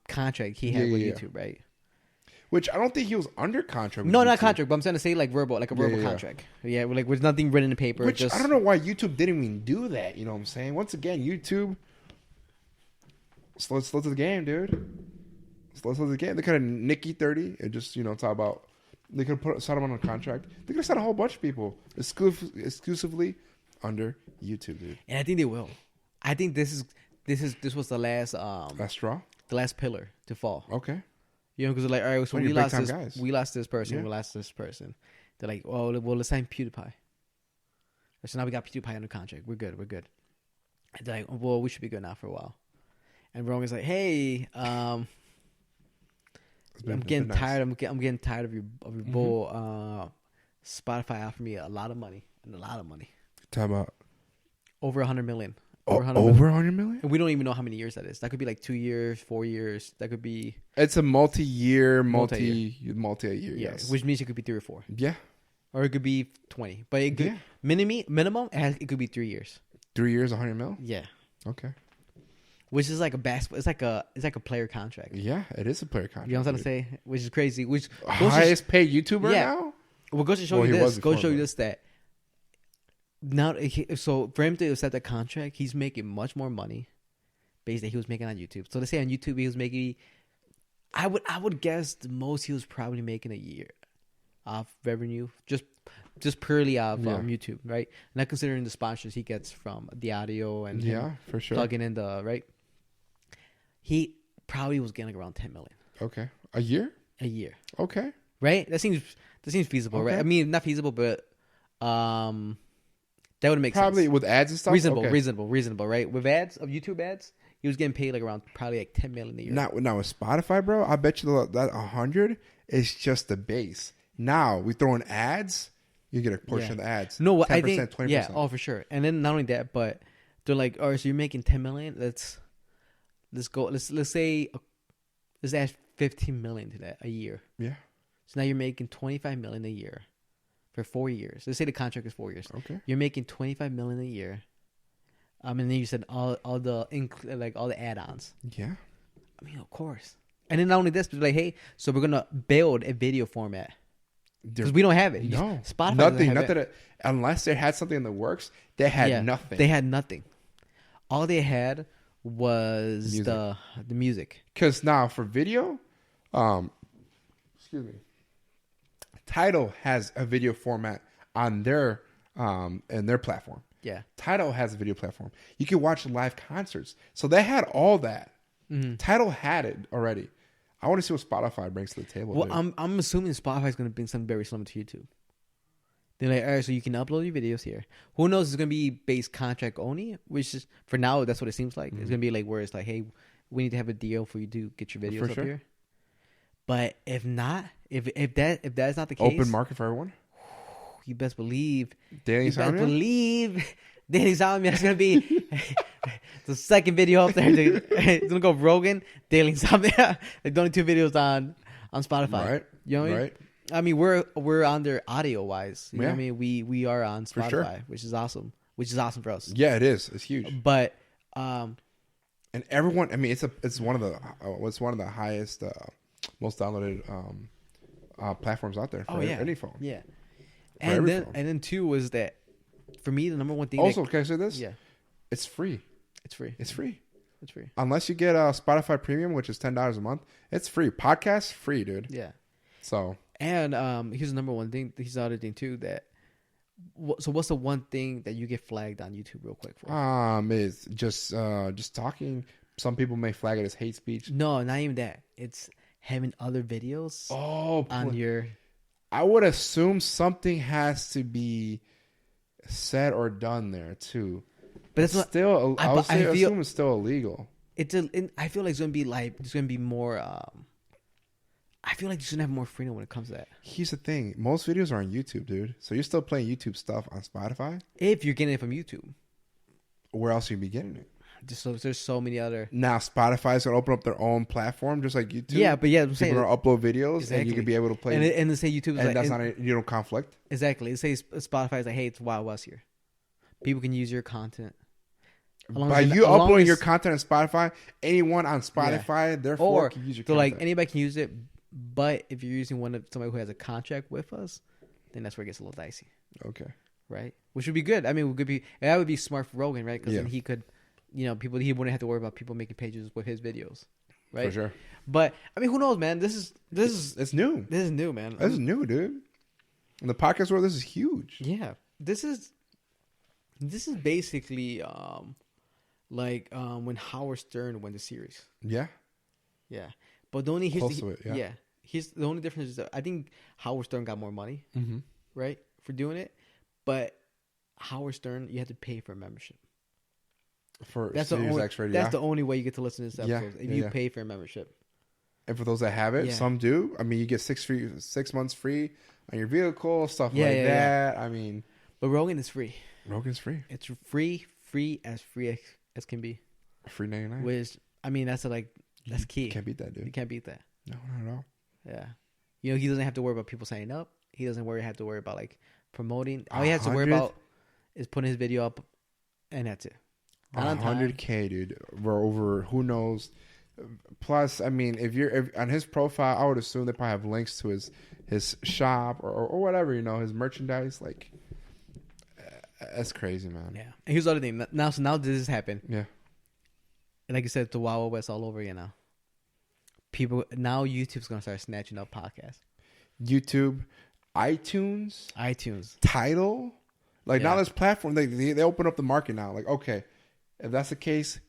contract he had with YouTube, right? Which I don't think he was under contract. With No, YouTube. not contract, but I'm trying to say like a verbal Yeah. contract. Yeah, like with nothing written in paper. Which just, I don't know why YouTube didn't even do that. You know what I'm saying? Once again, YouTube, slow to the game, dude. Slow to the game. They could have Nikki 30 and just talk about. They could have signed him on a contract. They could have signed a whole bunch of people exclusively under YouTube, dude. And I think they will. I think this was the last Last straw. the last pillar to fall. Okay. Because they're like, all right, so Well, we you're lost big-time this, guys. we lost this person, Yeah. we lost this person. They're like, well, let's sign PewDiePie. So now we got PewDiePie under contract. We're good. And they're like, well, we should be good now for a while. And Rogan's like, hey, I'm getting tired. I'm getting tired of your bull. Spotify offered me a lot of money. Talk about Over 100 million. over 100 million. And we don't even know how many years that is. That could be like 2 years, 4 years. That could be It's a multi-year. yeah, Yes. which means it could be 3 or 4, Yeah. or it could be 20. But it could Yeah. minimum it could be 3 years. 3 years, 100 mil. Yeah, Okay. which is like a basketball. It's like a player contract. Yeah, it is a player contract. You know what I'm trying to say? Which is crazy. Which highest paid YouTuber Yeah. now. well goes to show Well, you he was this. Goes to show before, you but- this that. Now, so for him to accept that contract, he's making much more money, based that he was making on YouTube. So let's say on YouTube he was making, I would guess the most he was probably making a year, off revenue, just purely off YouTube, right? Not considering the sponsors he gets from the audio and him For sure. plugging in the right. He probably was getting around 10 million Okay. A year. a year, Okay. right? That seems feasible, right? Okay. I mean, not feasible, but that would make Probably sense. with ads and stuff. Reasonable, Okay. reasonable, right? With ads of YouTube ads, he was getting paid like around probably like 10 million a year. Now with Spotify, bro, I bet you that 100 is just the base. Now we throw in ads, you get a portion of the ads. No, what 10%, I think, 20%. yeah, oh for sure. And then not only that, but they're like, all right, so you're making 10 million. Let's go. Let's add 15 million to that a year. Yeah. So now you're making 25 million a year for 4 years. Let's say the contract is 4 years. Okay. You're making 25 million a year. And then you said all the add-ons. Yeah. I mean, of course. And then not only this, but like, hey, so we're gonna build a video format because we don't have it. No. Spotify Nothing. doesn't have it. Unless they had something in the works, they had nothing. They had nothing. All they had was Music. the music. Because now for video, excuse me, Tidal has a video format on their platform. Yeah. Tidal has a video platform. You can watch live concerts. So they had all that. Mm-hmm. Tidal had it already. I want to see what Spotify brings to the table. Well, dude. I'm assuming Spotify is going to bring something very similar to YouTube. They're like, all right, so you can upload your videos here. Who knows? It's going to be based contract only, which is for now. That's what it seems like. It's going to be like where it's like, hey, we need to have a deal for you to get your videos up here. But if not, if that's not the case, Open market for everyone. you best believe. Daily You best Insomnia? believe Daily Insomnia is going to be the second video up there. It's going to go Rogan, Daily Insomnia. Like the only 2 videos on Spotify. Right. You know what I mean? Right. I mean, we're on there audio wise. You know what I Yeah. mean? We are on For Spotify, sure. which is awesome. Which is awesome for us. Yeah, it is. It's huge. But And everyone, I mean, it's one of the highest, most downloaded platforms out there for any phone. Yeah. every And then phone. and then 2 was that for me the number one thing. Also, can I say this? yeah, It's free. it's free. It's free. It's free. Unless you get Spotify Premium, which is $10 a month, it's free. Podcast free, dude. Yeah. So And here's the number one thing. Here's the other thing too. That so what's the one thing that you get flagged on YouTube real quick for? is just talking. Some people may flag it as hate speech. No, not even that. It's having other videos on your. I would assume something has to be said or done there too. But it's not. Still, I assume it's still illegal. I feel like it's gonna be more. I feel like you should have more freedom when it comes to that. Here's the thing. Most videos are on YouTube, dude. So you're still playing YouTube stuff on Spotify? If you're getting it from YouTube. Where else are you be getting it? Just so there's so many other. Now Spotify's gonna open up their own platform, just like YouTube. Yeah, but yeah, I'm people saying, gonna upload videos, exactly. and you can be able to play. And they say YouTube is and like, that's not you don't conflict. Exactly. It says Spotify is like, hey, it's Wild West here. People can use your content. By you uploading your content on Spotify, anyone on Spotify, therefore, can use your so content. like anybody can use it, but if you're using somebody who has a contract with us, then that's where it gets a little dicey. Okay. Right? Which would be good. I mean, that would be smart for Rogan, right? Because Yeah. then he could, he wouldn't have to worry about people making pages with his videos, right? For sure. But I mean, who knows, man? This is It's new. This is new, man. This is new, dude. In the podcast world, this is huge. Yeah, this is basically when Howard Stern won the series. Yeah. Yeah, but the only Close to it, yeah. Here's the only difference is that I think Howard Stern got more money, Mm-hmm. right, for doing it, but Howard Stern, you had to pay for a membership. For That's Sirius X-rated, that's the only way you get to listen to this episode if you pay for a membership. And for those that have it, some do. I mean, you get 6 months free on your vehicle, stuff like that. I mean, but Rogan is free. Rogan's free. It's free as can be. Free 99. Which I mean, that's key. You can't beat that, dude. You can't beat that. No, not at all. Yeah, he doesn't have to worry about people signing up. He doesn't have to worry about like promoting. All he has to worry about is putting his video up, and that's it. 100K, dude. We're over. Who knows? Plus, I mean, if on his profile, I would assume they probably have links to his shop or whatever, his merchandise. Like, that's crazy, man. Yeah. And here's the other thing. Now this has happened. Yeah. And like you said, the Wild West all over again now. YouTube's gonna start snatching up podcasts. YouTube, iTunes, Tidal, now this platform they open up the market now. Like, okay, if that's the case,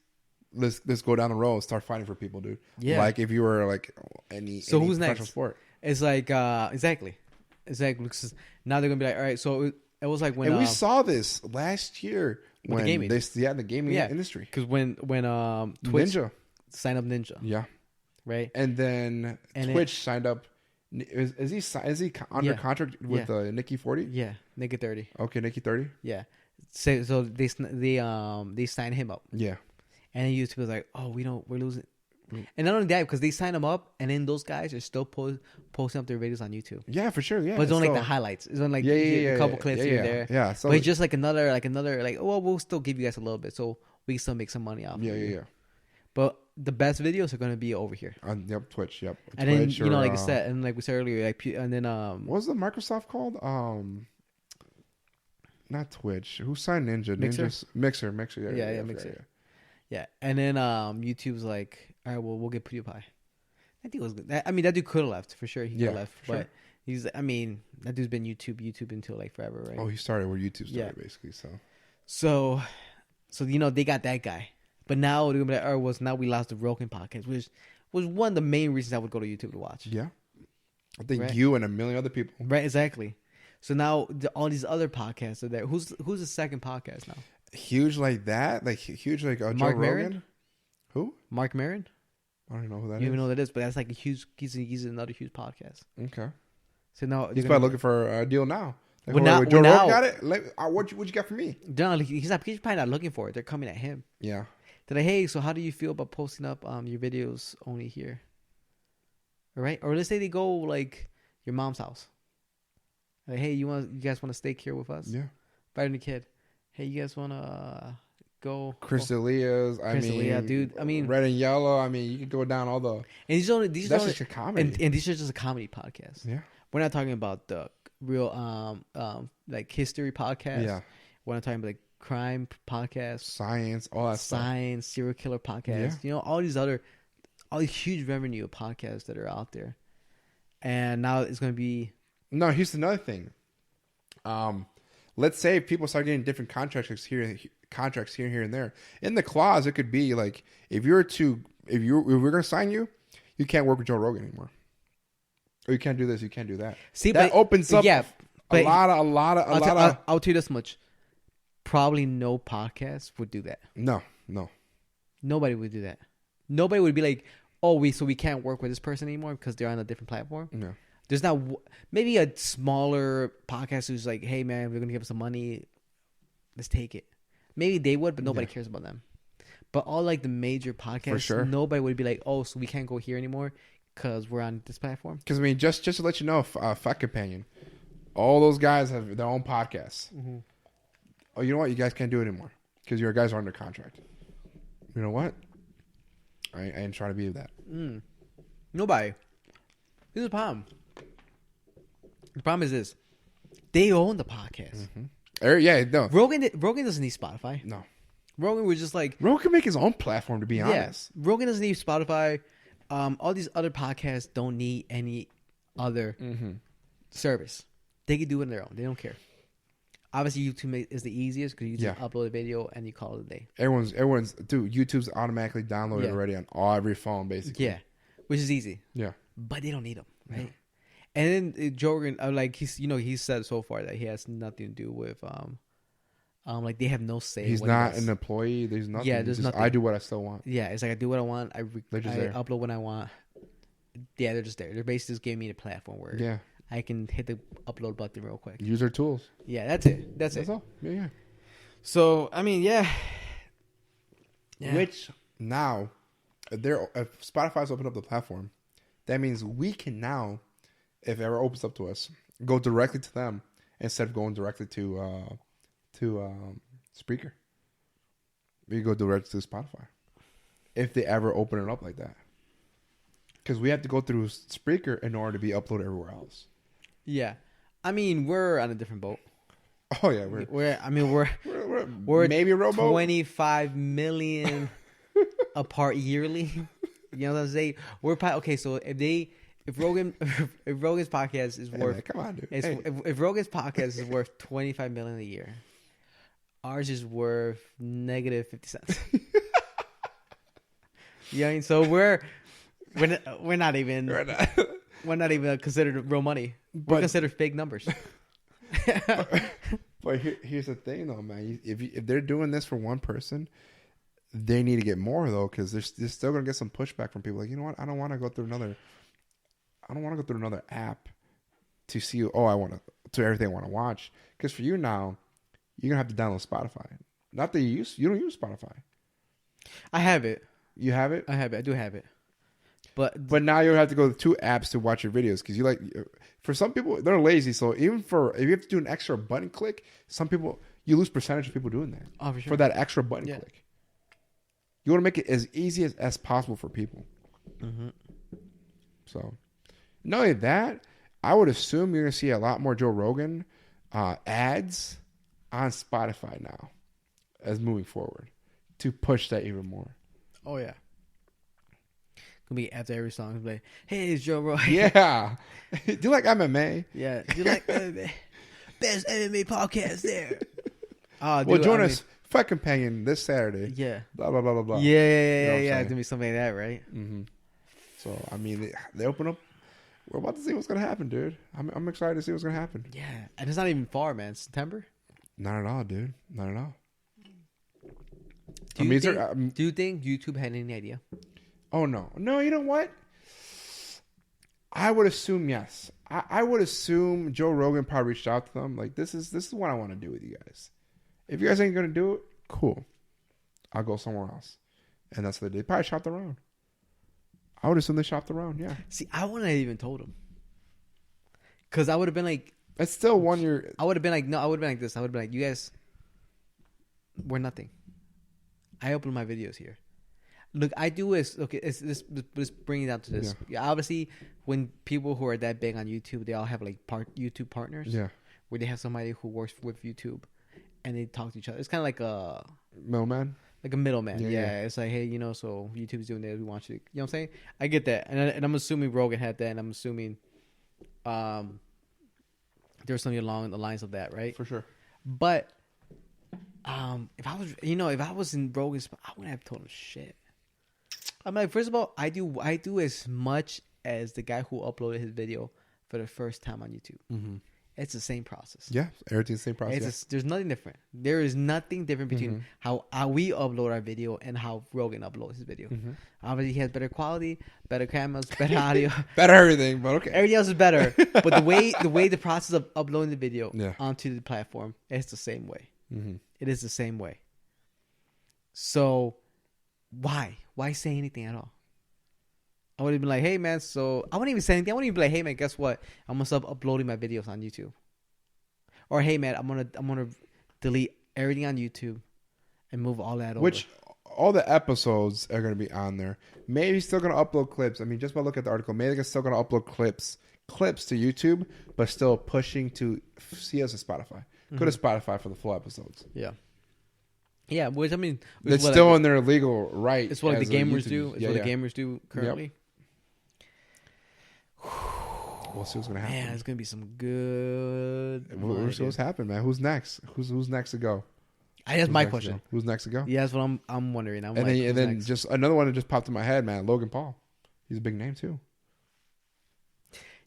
let's go down the road and start fighting for people, dude. Yeah. Like if you were like any who's professional next? Sport. It's like exactly. Because now they're gonna be like, all right. So it was like when and we saw this last year when the gaming. The gaming industry. Because when Twitch Ninja signed up Ninja. Yeah. Right. And then Twitch signed up. Is he under contract with Nikki 40? Yeah, Nikki 30. Okay, Nikki 30. Yeah. So they signed him up. Yeah. And then YouTube was like, oh, we're losing. And not only that, because they signed him up, and then those guys are still posting up their videos on YouTube. Yeah, for sure. Yeah, but it's only like the highlights. It's only like a couple clips here and there. Yeah. So but it's just like another we'll still give you guys a little bit, so we can still make some money off. Yeah. But the best videos are gonna be over here. Twitch. Yep. And Twitch, then like I said, and like we said earlier, and then what was the Microsoft called? Not Twitch. Who signed Ninja? Mixer. Yeah, Mixer. Yeah, and then YouTube's like, all right, well, we'll get PewDiePie. I think it was good. I mean, that dude could have left for sure. He could have left, but that dude's been YouTube until like forever, right? Oh, he started where YouTube started, basically. So they got that guy, but now they're gonna be like, now we lost the Rogan podcast, which was one of the main reasons I would go to YouTube to watch. Yeah, I think you and a million other people. Right, exactly. So now all these other podcasts are there. Who's the second podcast now? Huge like that, huge like Joe Mark Rogan. Maron? Who? Mark Maron? I don't know who that is. You even know who that is, but that's like a huge. He's another huge podcast. Okay. So now he's probably looking for a deal now. Like, Joe Rogan got it. What you got for me? No, he's probably not looking for it. They're coming at him. Yeah. They're like, hey, so how do you feel about posting up your videos only here? All right, or let's say they go like your mom's house. Like, hey, you guys want to stay here with us? Yeah. Better than a kid. Hey, you guys want to go? Chris D'Elia's. Dude. I mean, Red and Yellow. I mean, you could go down all the. And that's just a comedy. And these are just a comedy podcast. Yeah. We're not talking about the real like history podcast. Yeah. We're not talking about like crime podcast, science, all that stuff. Serial killer podcast. Yeah. All these huge revenue podcasts that are out there. And now it's going to be. No, here's another thing. Let's say people start getting different contracts here and there. In the clause, it could be like if we're going to sign you, you can't work with Joe Rogan anymore. Or you can't do this, you can't do that. See, that opens up a lot of. I'll tell you this much. Probably no podcast would do that. No. Nobody would do that. Nobody would be like, oh, we can't work with this person anymore because they're on a different platform. Yeah. There's not maybe a smaller podcast who's like, hey man, we're gonna give us some money, let's take it. Maybe they would, but nobody cares about them. But all like the major podcasts, For sure. nobody would be like, oh, so we can't go here anymore because we're on this platform. Because I mean, just to let you know, Fat Companion, all those guys have their own podcasts. Mm-hmm. Oh, you know what? You guys can't do it anymore because your guys are under contract. You know what? I ain't trying to be that. Nobody. This is the problem. The problem is this: they own the podcast. Yeah, no. Rogan doesn't need Spotify. No. Rogan was just like Rogan can make his own platform. To be honest, Rogan doesn't need Spotify. All these other podcasts don't need any other service. They can do it on their own. They don't care. Obviously, YouTube is the easiest because you just upload a video and you call it a day. Everyone's dude. YouTube's automatically downloaded already on every phone, basically. Yeah, which is easy. Yeah, but they don't need them, right? Yeah. And then Joe Rogan, like he said so far that he has nothing to do with like they have no say. He's not an employee. There's nothing. Yeah, there's nothing. I do what I still want. Yeah, it's like I do what I want. I upload when I want. Yeah, they're just there. They're basically just giving me the platform where I can hit the upload button real quick. Use their tools. Yeah, that's it. That's all. Yeah. So I mean, yeah. Which now, if Spotify's opened up the platform, that means we can now, if it ever opens up to us, go directly to them instead of going directly to Spreaker. We go directly to Spotify if they ever open it up like that. Because we have to go through Spreaker in order to be uploaded everywhere else. Yeah, I mean we're on a different boat. Oh yeah, we're maybe a rowboat. 25 million apart yearly. You know what I'm saying? We're okay. So if Rogan's podcast is worth, man, come on, dude. If Rogan's podcast is worth 25 million a year, ours is worth negative 50 cents. You know what I mean? So we're not even we're not even considered real money. We're considered fake numbers. But here's the thing, though, man. If they're doing this for one person, they need to get more though, because they're still gonna get some pushback from people. Like, you know what? I don't want to go through another app to see. Oh, I want to everything I want to watch. Because for you now, you're gonna have to download Spotify. Not that you don't use Spotify. I have it. You have it? I have it. I do have it. But now you have to go to 2 apps to watch your videos because for some people they're lazy. So even if you have to do an extra button click, some people you lose percentage of people doing that. Oh, for sure. For that extra button click, you want to make it as easy as possible for people. Mm-hmm. So, not only that, I would assume you're going to see a lot more Joe Rogan ads on Spotify now, as moving forward, to push that even more. Oh yeah. Gonna be after every song, be like, "Hey, it's Joe Rogan." Yeah. Do you like MMA? Yeah. Do you like MMA? Best MMA podcast there. Join us, Fight Companion, this Saturday. Yeah. Blah blah blah blah blah. Yeah. It's gonna be something like that, right? Mm-hmm. So I mean, they open up. We're about to see what's gonna happen, dude. I'm excited to see what's gonna happen. Yeah, and it's not even far, man. September. Not at all, dude. Not at all. Do you think YouTube had any idea? Oh, no. No, you know what? I would assume yes. I would assume Joe Rogan probably reached out to them. Like, this is what I want to do with you guys. If you guys ain't going to do it, cool. I'll go somewhere else. And that's what they did. They probably shopped around. I would assume they shopped around, yeah. See, I wouldn't have even told them. Because I would have been like... It's still 1 year... I would have been like, no, I would have been like this. I would have been like, you guys, we're nothing. I upload my videos here. Look, I do is okay. Let's bring it down to this. Yeah, obviously, when people who are that big on YouTube, they all have like YouTube partners. Yeah, where they have somebody who works with YouTube, and they talk to each other. It's kind of like a middleman. Like a middleman. Yeah, it's like, hey, so YouTube's doing this. We want you to, you know what I'm saying? I get that, and I'm assuming Rogan had that, and I'm assuming, there's something along the lines of that, right? For sure. But, if I was in Rogan's, I wouldn't have told him shit. I'm like, first of all, I do as much as the guy who uploaded his video for the first time on YouTube. Mm-hmm. It's the same process. Yeah, everything's the same process. There's nothing different. There is nothing different between how we upload our video and how Rogan uploads his video. Obviously, he has better quality, better cameras, better audio, better everything. But okay, everything else is better. But the process of uploading the video onto the platform, it's the same way. It is the same way. So, why say anything at all? I would have been like, hey, man, so I wouldn't even say anything. I wouldn't even be like, hey, man, guess what? I'm going to stop uploading my videos on YouTube. Or, hey, man, I'm gonna delete everything on YouTube and move all that over. Which, all the episodes are going to be on there. Maybe he's still going to upload clips. I mean, just by looking at the article, maybe they're still going to upload clips to YouTube, but still pushing to see us as Spotify. Go to Spotify for the full episodes. Yeah. Yeah, which, I mean... It's still in their legal right. It's what the gamers do. It's what the gamers do currently. Yep. We'll see what's gonna happen. Man, it's gonna be some good. We'll see what's happening, man. Who's next? Who's next to go? That's my question. Who's next to go? Yeah, that's what I'm wondering. And then just another one that just popped in my head, man. Logan Paul. He's a big name too.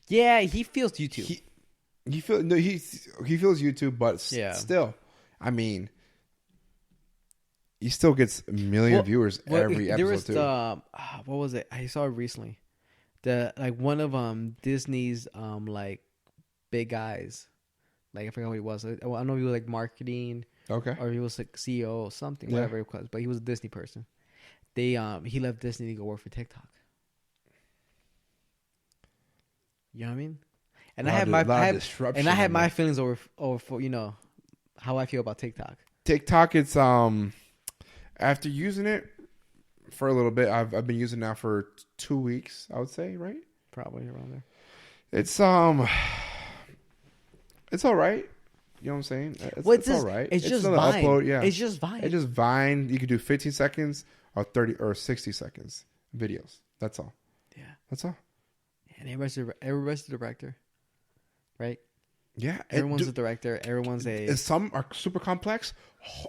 Yeah, he feels YouTube. He feels YouTube, but still, I mean, he still gets a million viewers every episode. There was what was it? I saw it recently. One of Disney's like big guys, like I forgot what he was. I don't know if he was like marketing, or he was like CEO or something, whatever it was. But he was a Disney person. He left Disney to go work for TikTok. You know what I mean? And I had my feelings over for how I feel about TikTok. TikTok, it's after using it for a little bit, I've been using it now for 2 weeks, I would say, right? Probably around there. It's all right. You know what I'm saying? It's all right. It's just Vine. Upload, yeah. It's just Vine. It's just Vine. You could do 15 seconds or 30 or 60 seconds videos. That's all. Yeah. That's all. And everybody's the director, right? Yeah. Everyone's a director. Some are super complex.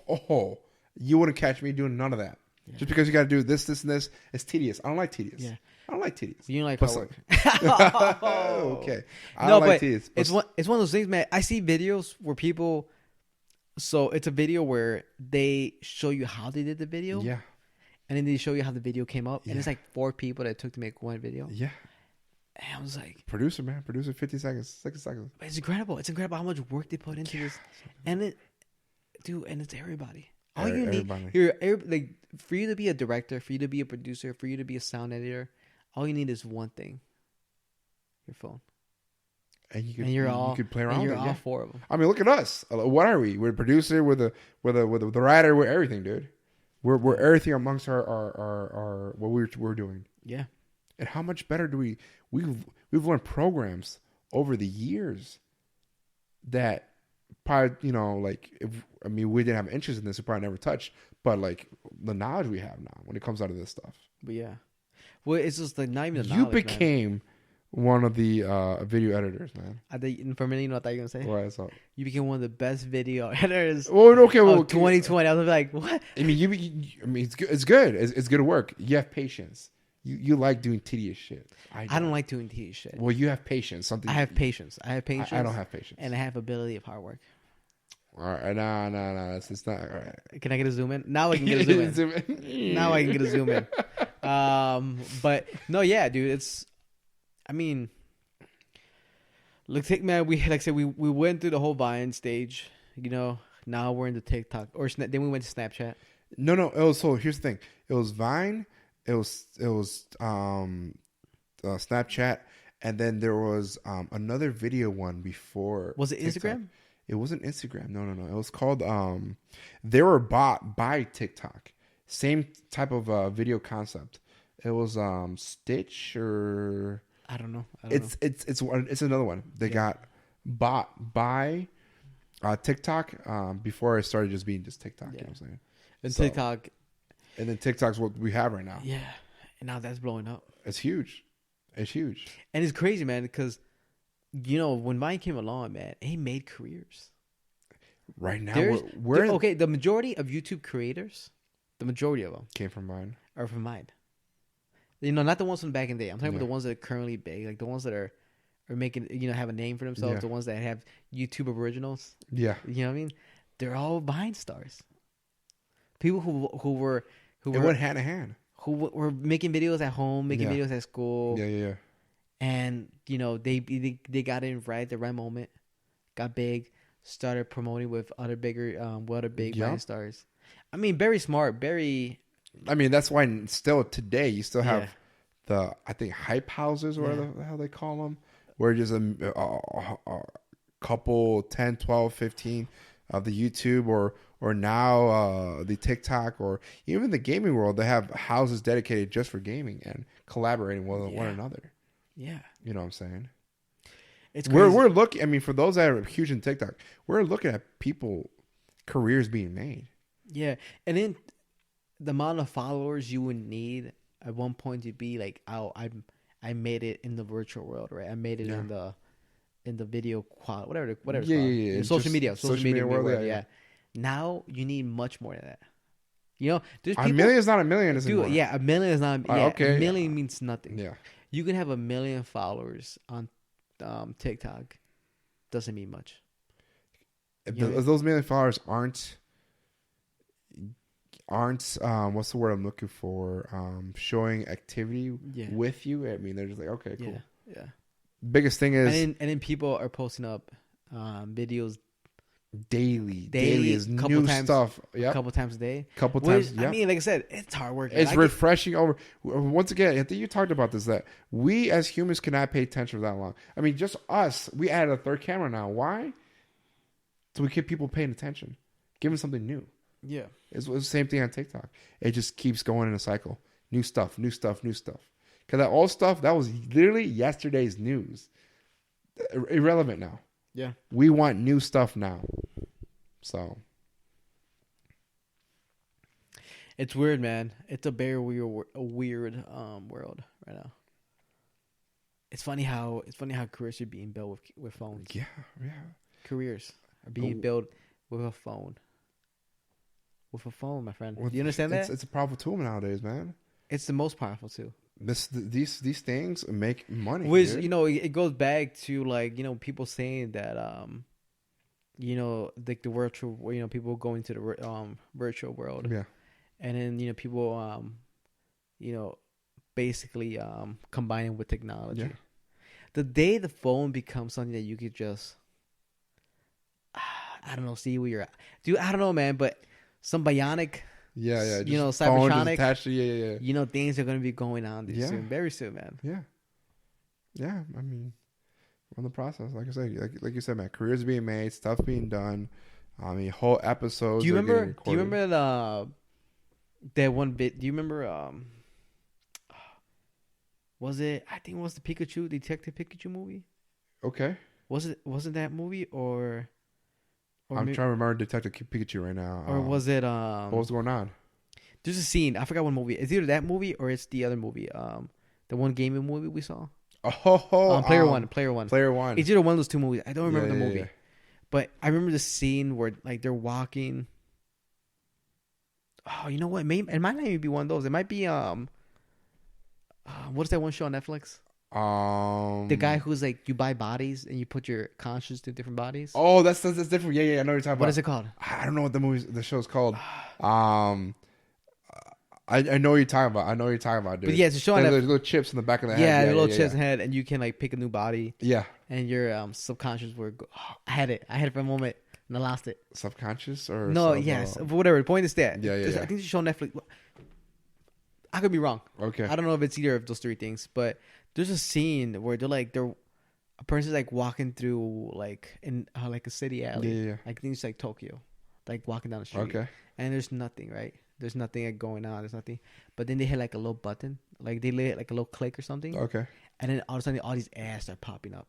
Oh, you wouldn't catch me doing none of that. Yeah. Just because you got to do this, and this, it's tedious. I don't like tedious. Yeah. I don't like tedious. You don't like hard work. Okay. I don't like tedious. It's one of those things, man. I see videos where people... So it's a video where they show you how they did the video. Yeah. And then they show you how the video came up. Yeah. And it's like 4 people that it took to make one video. Yeah. And I was like... Producer, 50 seconds, 60 seconds. It's incredible. It's incredible how much work they put into this. And it's everybody. All you need... for you to be a director, for you to be a producer, for you to be a sound editor, all you need is one thing. Your phone. And you could play around with it. You're all 4 of them. I mean, look at us. What are we? We're a producer. We're the writer. We're everything, dude. We're everything amongst our what we're doing. Yeah. And how much better do we've learned programs over the years that probably we didn't have interest in this, we probably never touched. But like the knowledge we have now when it comes out of this stuff. But yeah, well, it's just like not even the knowledge. You became one of the video editors, man. For a minute, I thought you were gonna say. What I thought. You became one of the best video editors. Oh, okay. Well, 2020. I was like, what? I mean, it's good. It's good. It's good work. You have patience. You like doing tedious shit. I don't like doing tedious shit. Well, you have patience. I have patience. I don't have patience. And I have ability of hard work. All right. No. It's not. All right. Can I get a zoom in? Now I can get a zoom in. Now I can get a zoom in. But no, yeah, dude. It's. I mean, man. We went through the whole Vine stage. Now we're into TikTok then we went to Snapchat. No. Here's the thing. It was Vine. It was Snapchat, and then there was another video one before. Was it TikTok. Instagram? It wasn't Instagram. No. It was called. They were bought by TikTok. Same type of video concept. It was Stitch or I don't know. It's another one. They got bought by TikTok before it started just being just TikTok. Yeah. You know what I'm saying? And TikTok. And then TikTok's what we have right now. Yeah. And now that's blowing up. It's huge. It's huge. And it's crazy, man, because, when Vine came along, man, it made careers. Right now, the majority of YouTube creators, the majority of them came from Vine. Are from Vine. Not the ones from back in the day. I'm talking about the ones that are currently big, like the ones that are or making, have a name for themselves. Yeah. The ones that have YouTube originals. Yeah. You know what I mean? They're all Vine stars. People who were It went hand in hand. Who were making videos at home, making videos at school. Yeah. And they got in right at the right moment, got big, started promoting with other big Vine stars. I mean, very smart, very. I mean, that's why still today you still have I think hype houses, or whatever the hell they call them, where just a couple 10, 12, 15 of the YouTube or now the TikTok, or even the gaming world, they have houses dedicated just for gaming and collaborating with one another. Yeah. You know what I'm saying? It's crazy. We're looking, I mean, for those that are huge in TikTok, we're looking at people, careers being made. Yeah. And then the amount of followers you would need at one point to be like, oh, I made it in the virtual world, right? I made it in the video quality, whatever it's called. Yeah. Social media world, yeah. Now you need much more than that. There's people, a million is not a million, dude. anymore. Yeah, a million is not. Yeah, okay. A million means nothing. Yeah, you can have 1 million followers on TikTok. Doesn't mean much. Those million followers aren't what's the word I'm looking for? Showing activity with you. I mean, they're just like, okay, cool. Yeah. Biggest thing is, and then people are posting up videos daily is new stuff. Yeah, a couple times a day. Times. I mean, like I said, it's hard work. It's refreshing. Once again, I think you talked about this, that we as humans cannot pay attention for that long. I mean, just us. We added a third camera now. Why? So we keep people paying attention, give them something new. Yeah, it's the same thing on TikTok. It just keeps going in a cycle. New stuff. Because that old stuff, that was literally yesterday's news. Irrelevant now. Yeah. We want new stuff now. So. It's weird, man. It's a very weird world right now. It's funny how careers are being built with phones. Yeah. Careers are being built with a phone. With a phone, my friend. Do you understand that? It's a powerful tool nowadays, man. It's the most powerful tool. These things make money. Which, it goes back to people saying that like the virtual, people go into the virtual world. Yeah. And then people basically combining with technology. Yeah. The day the phone becomes something that you could just I don't know, see where you're at. Dude, I don't know, man, but some bionic cybertronic attached to, yeah. Things are going to be going on soon, very soon, man. Yeah. I mean, we're in the process. Like I said, like you said, man, careers being made, stuff being done. I mean, whole episodes. Do you remember that one bit? Do you remember? Was it? I think it was the Detective Pikachu movie. Okay. Wasn't that movie or I'm trying to remember Detective Pikachu right now. Or was it? What was going on? There's a scene. I forgot what movie. It's either that movie or it's the other movie. The one gaming movie we saw. Player One. It's either one of those two movies. I don't remember the movie, but I remember the scene where they're walking. Oh, you know what? It might not even be one of those. It might be what's that one show on Netflix? The guy who's like, you buy bodies and you put your conscience to different bodies. Oh, that's different. Yeah, I know what you're talking about. What is it called? I don't know what the show's called. I know what you're talking about. Dude. But yeah, it's a show. There's little chips in the back of the head. Yeah, little chips in the head, and you can pick a new body. Yeah. And your subconscious I had it for a moment and I lost it. Subconscious or no? Yes, whatever. The point is that. Yeah. I think it's a show on Netflix. I could be wrong. Okay. I don't know if it's either of those three things, but there's a scene where a person's walking through in a city alley. Yeah. I think it's Tokyo, walking down the street. Okay. And there's nothing, right? There's nothing going on. There's nothing. But then they hit a little button, they hit a little click or something. Okay. And then all of a sudden, all these ads start popping up.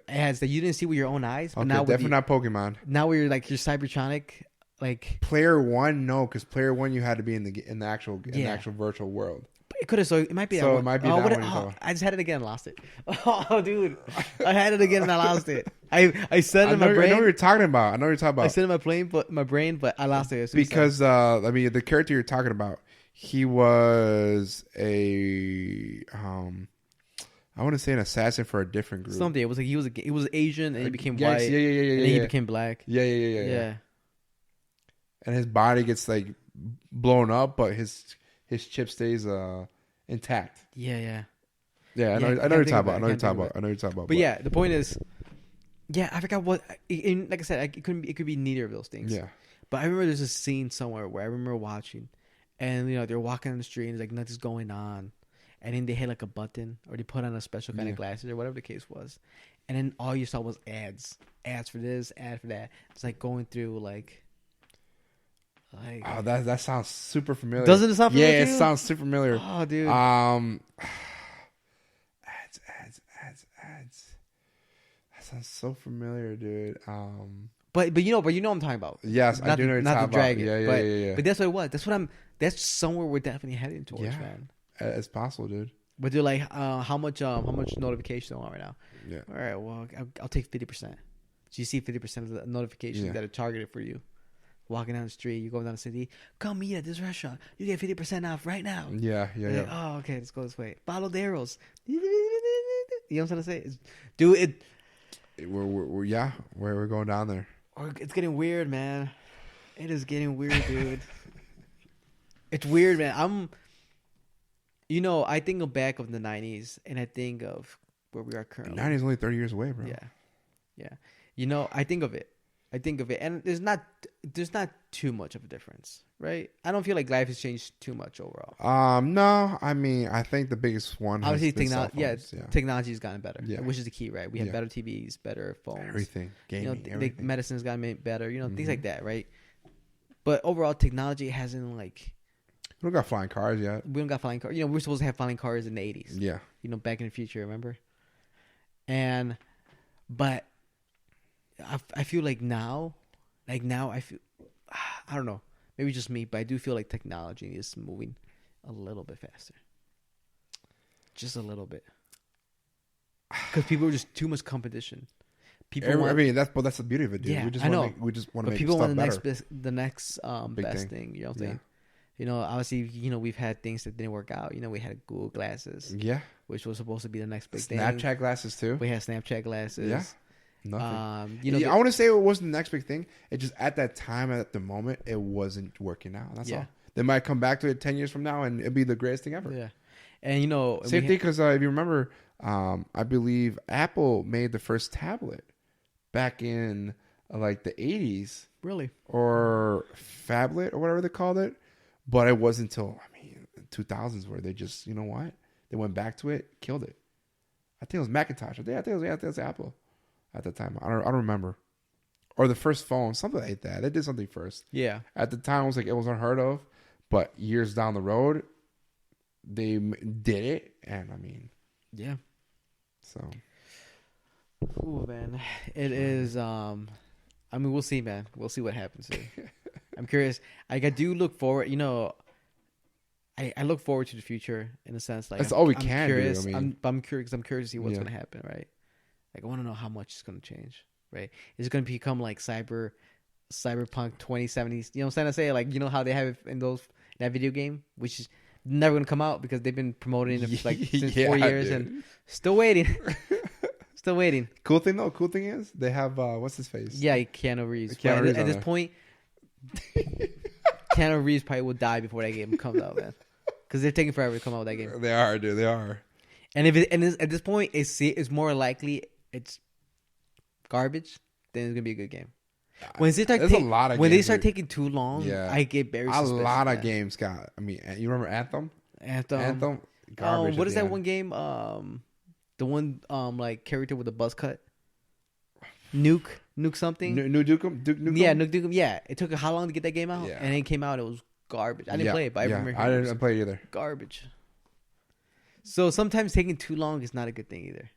Ads that you didn't see with your own eyes. But okay, now definitely not Pokemon. Now where you're your cybertronic. Player One, no, because Player One you had to be in the actual virtual world. It could have, so it might be. So it might be that one. I just had it again and lost it. Oh, dude, I had it again and I lost it. I said it in my brain. I know what you're talking about. I said it in my brain, but I lost it. Because the character you're talking about, he was a I want to say an assassin for a different group. Something. It was like he was Asian and he became Yes, white. yeah, And then he became black. Yeah. And his body gets like blown up, but his chip stays intact. Yeah. Yeah, I know you're talking about. I know you're talking about. But yeah, the point is, yeah, I forgot what. Like I said, it could be neither of those things. Yeah. But I remember there's a scene somewhere where I remember watching, and they're walking on the street and there's like nothing's going on, and then they hit like a button or they put on a special kind of glasses or whatever the case was, and then all you saw was ads for this, ad for that. It's like going through like. Oh, that sounds super familiar. Doesn't it sound familiar? Yeah, it sounds super familiar. Oh, dude. Ads. That sounds so familiar, dude. But you know what I'm talking about. Yes, I do know what you're talking about. Yeah. But that's what it was. That's somewhere we're definitely heading towards, man. It's possible, dude. But they're like, how much notifications do I want right now? Yeah. All right, well, I'll take 50%. So you see 50% of the notifications that are targeted for you. Walking down the street, you go down the city, come eat at this restaurant. You get 50% off right now. Yeah. Like, oh, okay, let's go this way. Follow the arrows. You know what I'm trying to say? Dude, we're going down there. It's getting weird, man. It is getting weird, dude. It's weird, man. I think of back of the 90s, and I think of where we are currently. The 90s only 30 years away, bro. Yeah. I think of it. And there's not too much of a difference, right? I don't feel like life has changed too much overall. No, I mean, I think the biggest one obviously technology. Technology's gotten better, yeah. which is the key, right? We have better TVs, better phones, everything, gaming, everything. Medicine's gotten better, things like that, right? But overall, technology hasn't like. We don't got flying cars yet. We don't got flying cars. We're supposed to have flying cars in the 80s. Yeah. Back in the future, remember? But. I feel like now I feel, I don't know, maybe just me, but I do feel like technology is moving a little bit faster. Just a little bit. Because people are just too much competition. That's the beauty of it, dude. Yeah, We just want to make people stuff want better. The next best thing. You know what I'm saying? Obviously, we've had things that didn't work out. We had Google glasses. Yeah. Which was supposed to be the next big thing. Snapchat glasses too. We had Snapchat glasses. Yeah. Nothing. I want to say it wasn't the next big thing. It just at that time, at the moment, it wasn't working out. That's all. They might come back to it 10 years from now, and it'd be the greatest thing ever. Yeah, and same thing because if you remember, I believe Apple made the first tablet back in like the 80s, really, or phablet or whatever they called it. But it wasn't until 2000s where they just they went back to it, killed it. I think it was Macintosh. I think it was Apple. At the time, I don't remember, or the first phone, something like that. They did something first. Yeah. At the time, it was unheard of, but years down the road, they did it, and yeah. So, ooh, man, it is. We'll see, man. We'll see what happens. I'm curious. I do look forward. I look forward to the future in a sense. Like that's all we can curious, do. I'm curious. I'm curious to see what's going to happen, right? Like I want to know how much it's going to change, right? Is it going to become like Cyberpunk 2070? You know what I'm trying to say? Like how they have it in that video game, which is never going to come out because they've been promoting it like since 4 years, dude. And still waiting. Still waiting. Cool thing is they have what's his face? Yeah, Keanu Reeves. At this point, Keanu Reeves probably will die before that game comes out, man. Because they're taking forever to come out with that game. They are, dude. They are. And at this point, it's more likely it's garbage, then it's gonna be a good game. When they start taking too long, I get very suspicious. A lot of games got. You remember Anthem? Anthem. Garbage. What is that one game? The one like character with the buzz cut. Nuke something. Nuke Nukem? Yeah, Nuke Nukem. Yeah, it took how long to get that game out? Yeah. And it came out. It was garbage. I didn't play it, but I remember. I didn't play it either. Garbage. So sometimes taking too long is not a good thing either.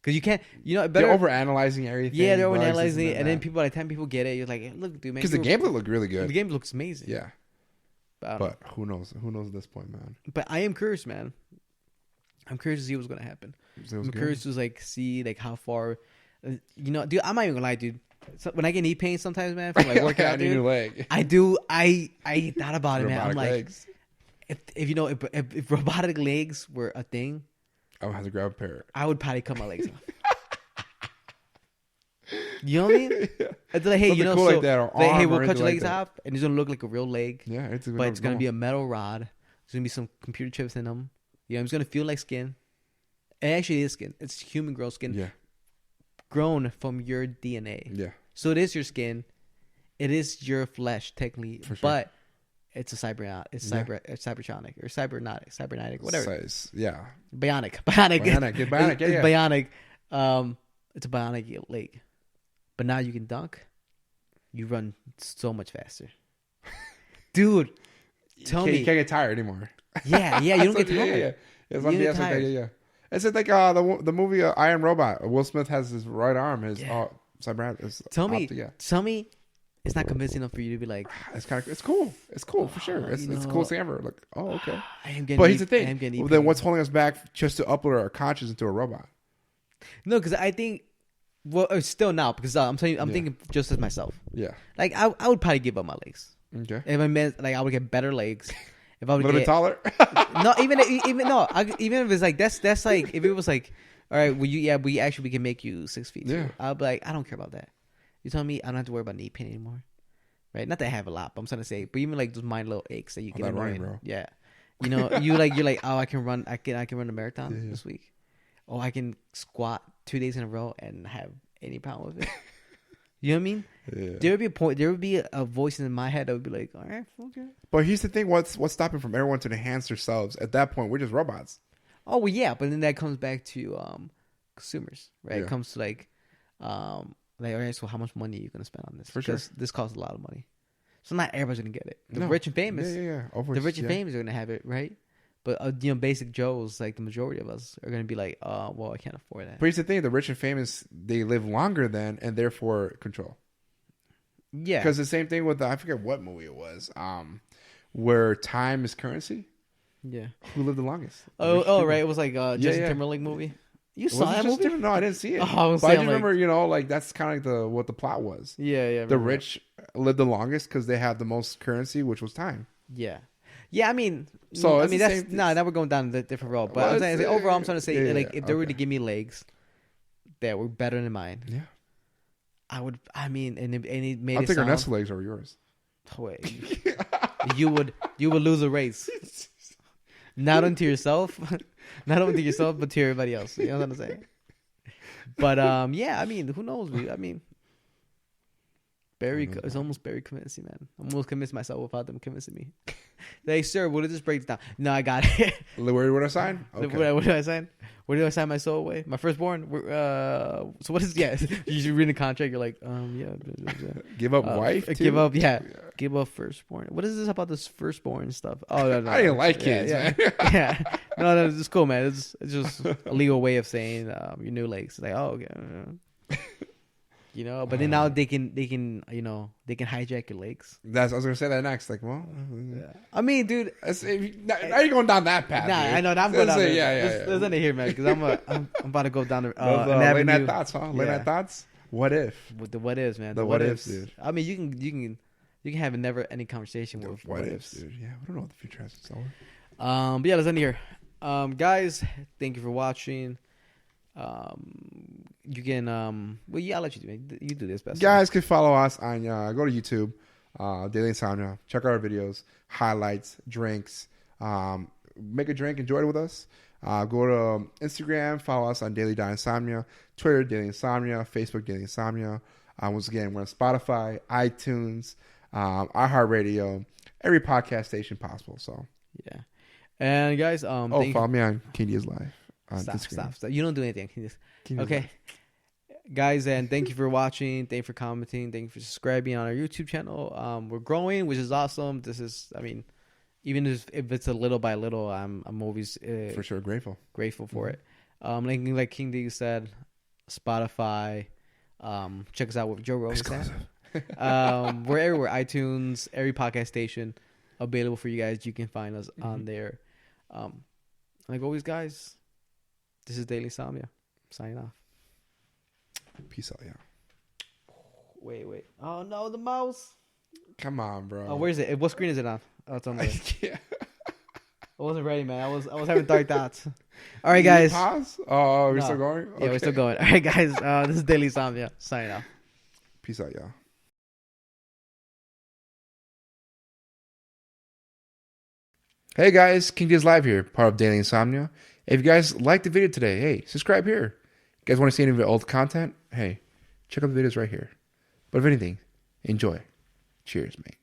Because you can't, they're overanalyzing everything. Yeah, they're overanalyzing it. And then by the time people get it, you're like, hey, look, dude, man. Because the gameplay looked really good. The game looks amazing. Yeah. But who knows? Who knows at this point, man? But I am curious, man. I'm curious to see what's going to happen. I'm curious to see how far, dude, I'm not even going to lie, dude. So when I get knee pain sometimes, man, from working out, dude, leg. I do. I thought about it, man. I'm like, legs. If robotic legs were a thing, I would have to grab a pair. I would probably cut my legs off. You know what I mean? Yeah. It's like, hey, Something you know, cool so like that, or like, hey, arm we'll or cut your anything legs like that. off, and it's gonna look like a real leg, Yeah, but it's gonna be a metal rod. There's gonna be some computer chips in them. Yeah, it's gonna feel like skin. It actually is skin. It's human grown skin, Yeah, grown from your DNA. yeah. So it is your skin. It is your flesh, technically, For sure. but it's a cyber. It's cybertronic or cybernetic, whatever. Size. Yeah. Bionic. Bionic. Yeah, bionic. It's Yeah. bionic. It's a bionic leg. But now you can dunk. You run so much faster, dude. Tell me, You can't get tired anymore. Yeah, you don't get tired. Yeah. It's You like, get tired. yeah. It's like the movie I Am Robot. Will Smith has his right arm. His cyber. Tell me, it's not convincing enough for you to be like, it's cool. It's cool for sure. It's the coolest thing ever. Like, oh, okay. I am getting. But here's the thing. I am getting Well, then what's holding us back just to upload our conscience into a robot? No, because I think. Well, still now because I'm telling you, I'm thinking just as myself. Yeah. Like I would probably give up my legs. Okay. If I meant like I would get better legs. If I would A little get bit taller. no, even if it's like that's like if it was like, all right, we can make you 6 feet. Yeah. I'll be like, I don't care about that. You telling me I don't have to worry about knee pain anymore, right? Not that I have a lot, but I'm trying to say, but even like those minor little aches that you get running, bro. Yeah, you know, you're like, oh, I can run a marathon this week. Oh, I can squat 2 days in a row and have any problem with it. You know what I mean? Yeah. There would be a point. There would be a voice in my head that would be like, all right, okay. But here's the thing: what's stopping from everyone to enhance themselves? At that point, we're just robots. Oh well, yeah, but then that comes back to consumers, right? Yeah. It comes to like, all right, so how much money are you gonna spend on this? For sure. Because this costs a lot of money, so not everybody's gonna get it. The No. rich and famous, Yeah. the rich and famous are gonna have it, right? But basic Joes, like the majority of us, are gonna be like, well, I can't afford that. But here's the thing: the rich and famous, they live longer than, and therefore control. Yeah, Because the same thing with I forget what movie it was, where time is currency. yeah. Who lived the longest? Oh, right. It was like Justin yeah. Timberlake movie. You Was saw it that just movie? different? No, I didn't see it. Oh, I was but I saying, just like- remember, like that's kind of like what the plot was. Yeah. The rich lived the longest because they had the most currency, which was time. Yeah. I mean, So I it's mean the that's same- now we're going down a different road. But Well, I'm saying, it's- overall, I'm trying to say yeah, like if they were okay. to give me legs that were better than mine, Yeah, I would. I mean, and it made I'll it take sound. Ernesto's legs over yours. Wait, you would lose a race, not only to yourself, but to everybody else. You know what I'm saying? But yeah. I mean, who knows? I mean, it's almost very convincing, man. I'm almost convinced myself without them convincing me. Hey, sir, what did this break down? No, I got it. Where would I sign? Okay. What did I sign? Where did I sign my soul away? My firstborn? So what is, you should read the contract. You're like, Give up wife? Give too? up, give up firstborn. What is this about this firstborn stuff? Oh, no. I didn't like kids, Yeah. man. Yeah. No, it's cool, man. It's just a legal way of saying your new legs. It's like, oh, okay. You know, but then now they can hijack your legs. I was gonna say that next. Like, well, I mean, dude. now you're going down that path. Nah, dude. I know. I'm going down there. Yeah. There's nothing here, man, because I'm about to go down the an Late avenue. night thoughts, huh? Late night thoughts. What if? With the what ifs, man. The what ifs, dude. I mean, you can have a never ending conversation with What ifs, dude? Yeah, we don't know what the future has in store. But yeah, let's end here. Guys, thank you for watching. You can well, yeah, I'll let you do it. You do this best. Guys can follow us on go to YouTube, Daily Insomnia. Check out our videos, highlights, drinks. Make a drink, enjoy it with us. Go to Instagram, follow us on Daily Insomnia, Twitter Daily Insomnia, Facebook Daily Insomnia. Once again, we're on Spotify, iTunes, iHeartRadio, every podcast station possible. So yeah, and guys, follow me on KingDiaz Live on Instagram. Stop. You don't do anything. KingDiaz Okay. Live. Guys, and thank you for watching. Thank you for commenting. Thank you for subscribing on our YouTube channel. We're growing, which is awesome. This is, I mean, even if it's a little by little, I'm always For sure grateful for it. Like KingDiaz said, Spotify. Check us out with Joe Rogan. We're everywhere. iTunes, every podcast station available for you guys. You can find us on there. Like always, guys, this is Daily Insomnia. Signing off. Peace out, yeah. Wait. Oh no, the mouse. Come on, bro. Oh, where is it? What screen is it on? Oh, it's on there. Yeah. I wasn't ready, man. I was having dark thoughts. All right, Did you guys. pause? Oh, we're No. still going? Yeah, we're still going. All right, guys. This is Daily Insomnia. Signing off. Peace out, y'all. Hey guys, KingDiaz Live here, part of Daily Insomnia. If you guys liked the video today, hey, subscribe here. You guys want to see any of the old content? Hey, check out the videos right here. But if anything, enjoy. Cheers, mate.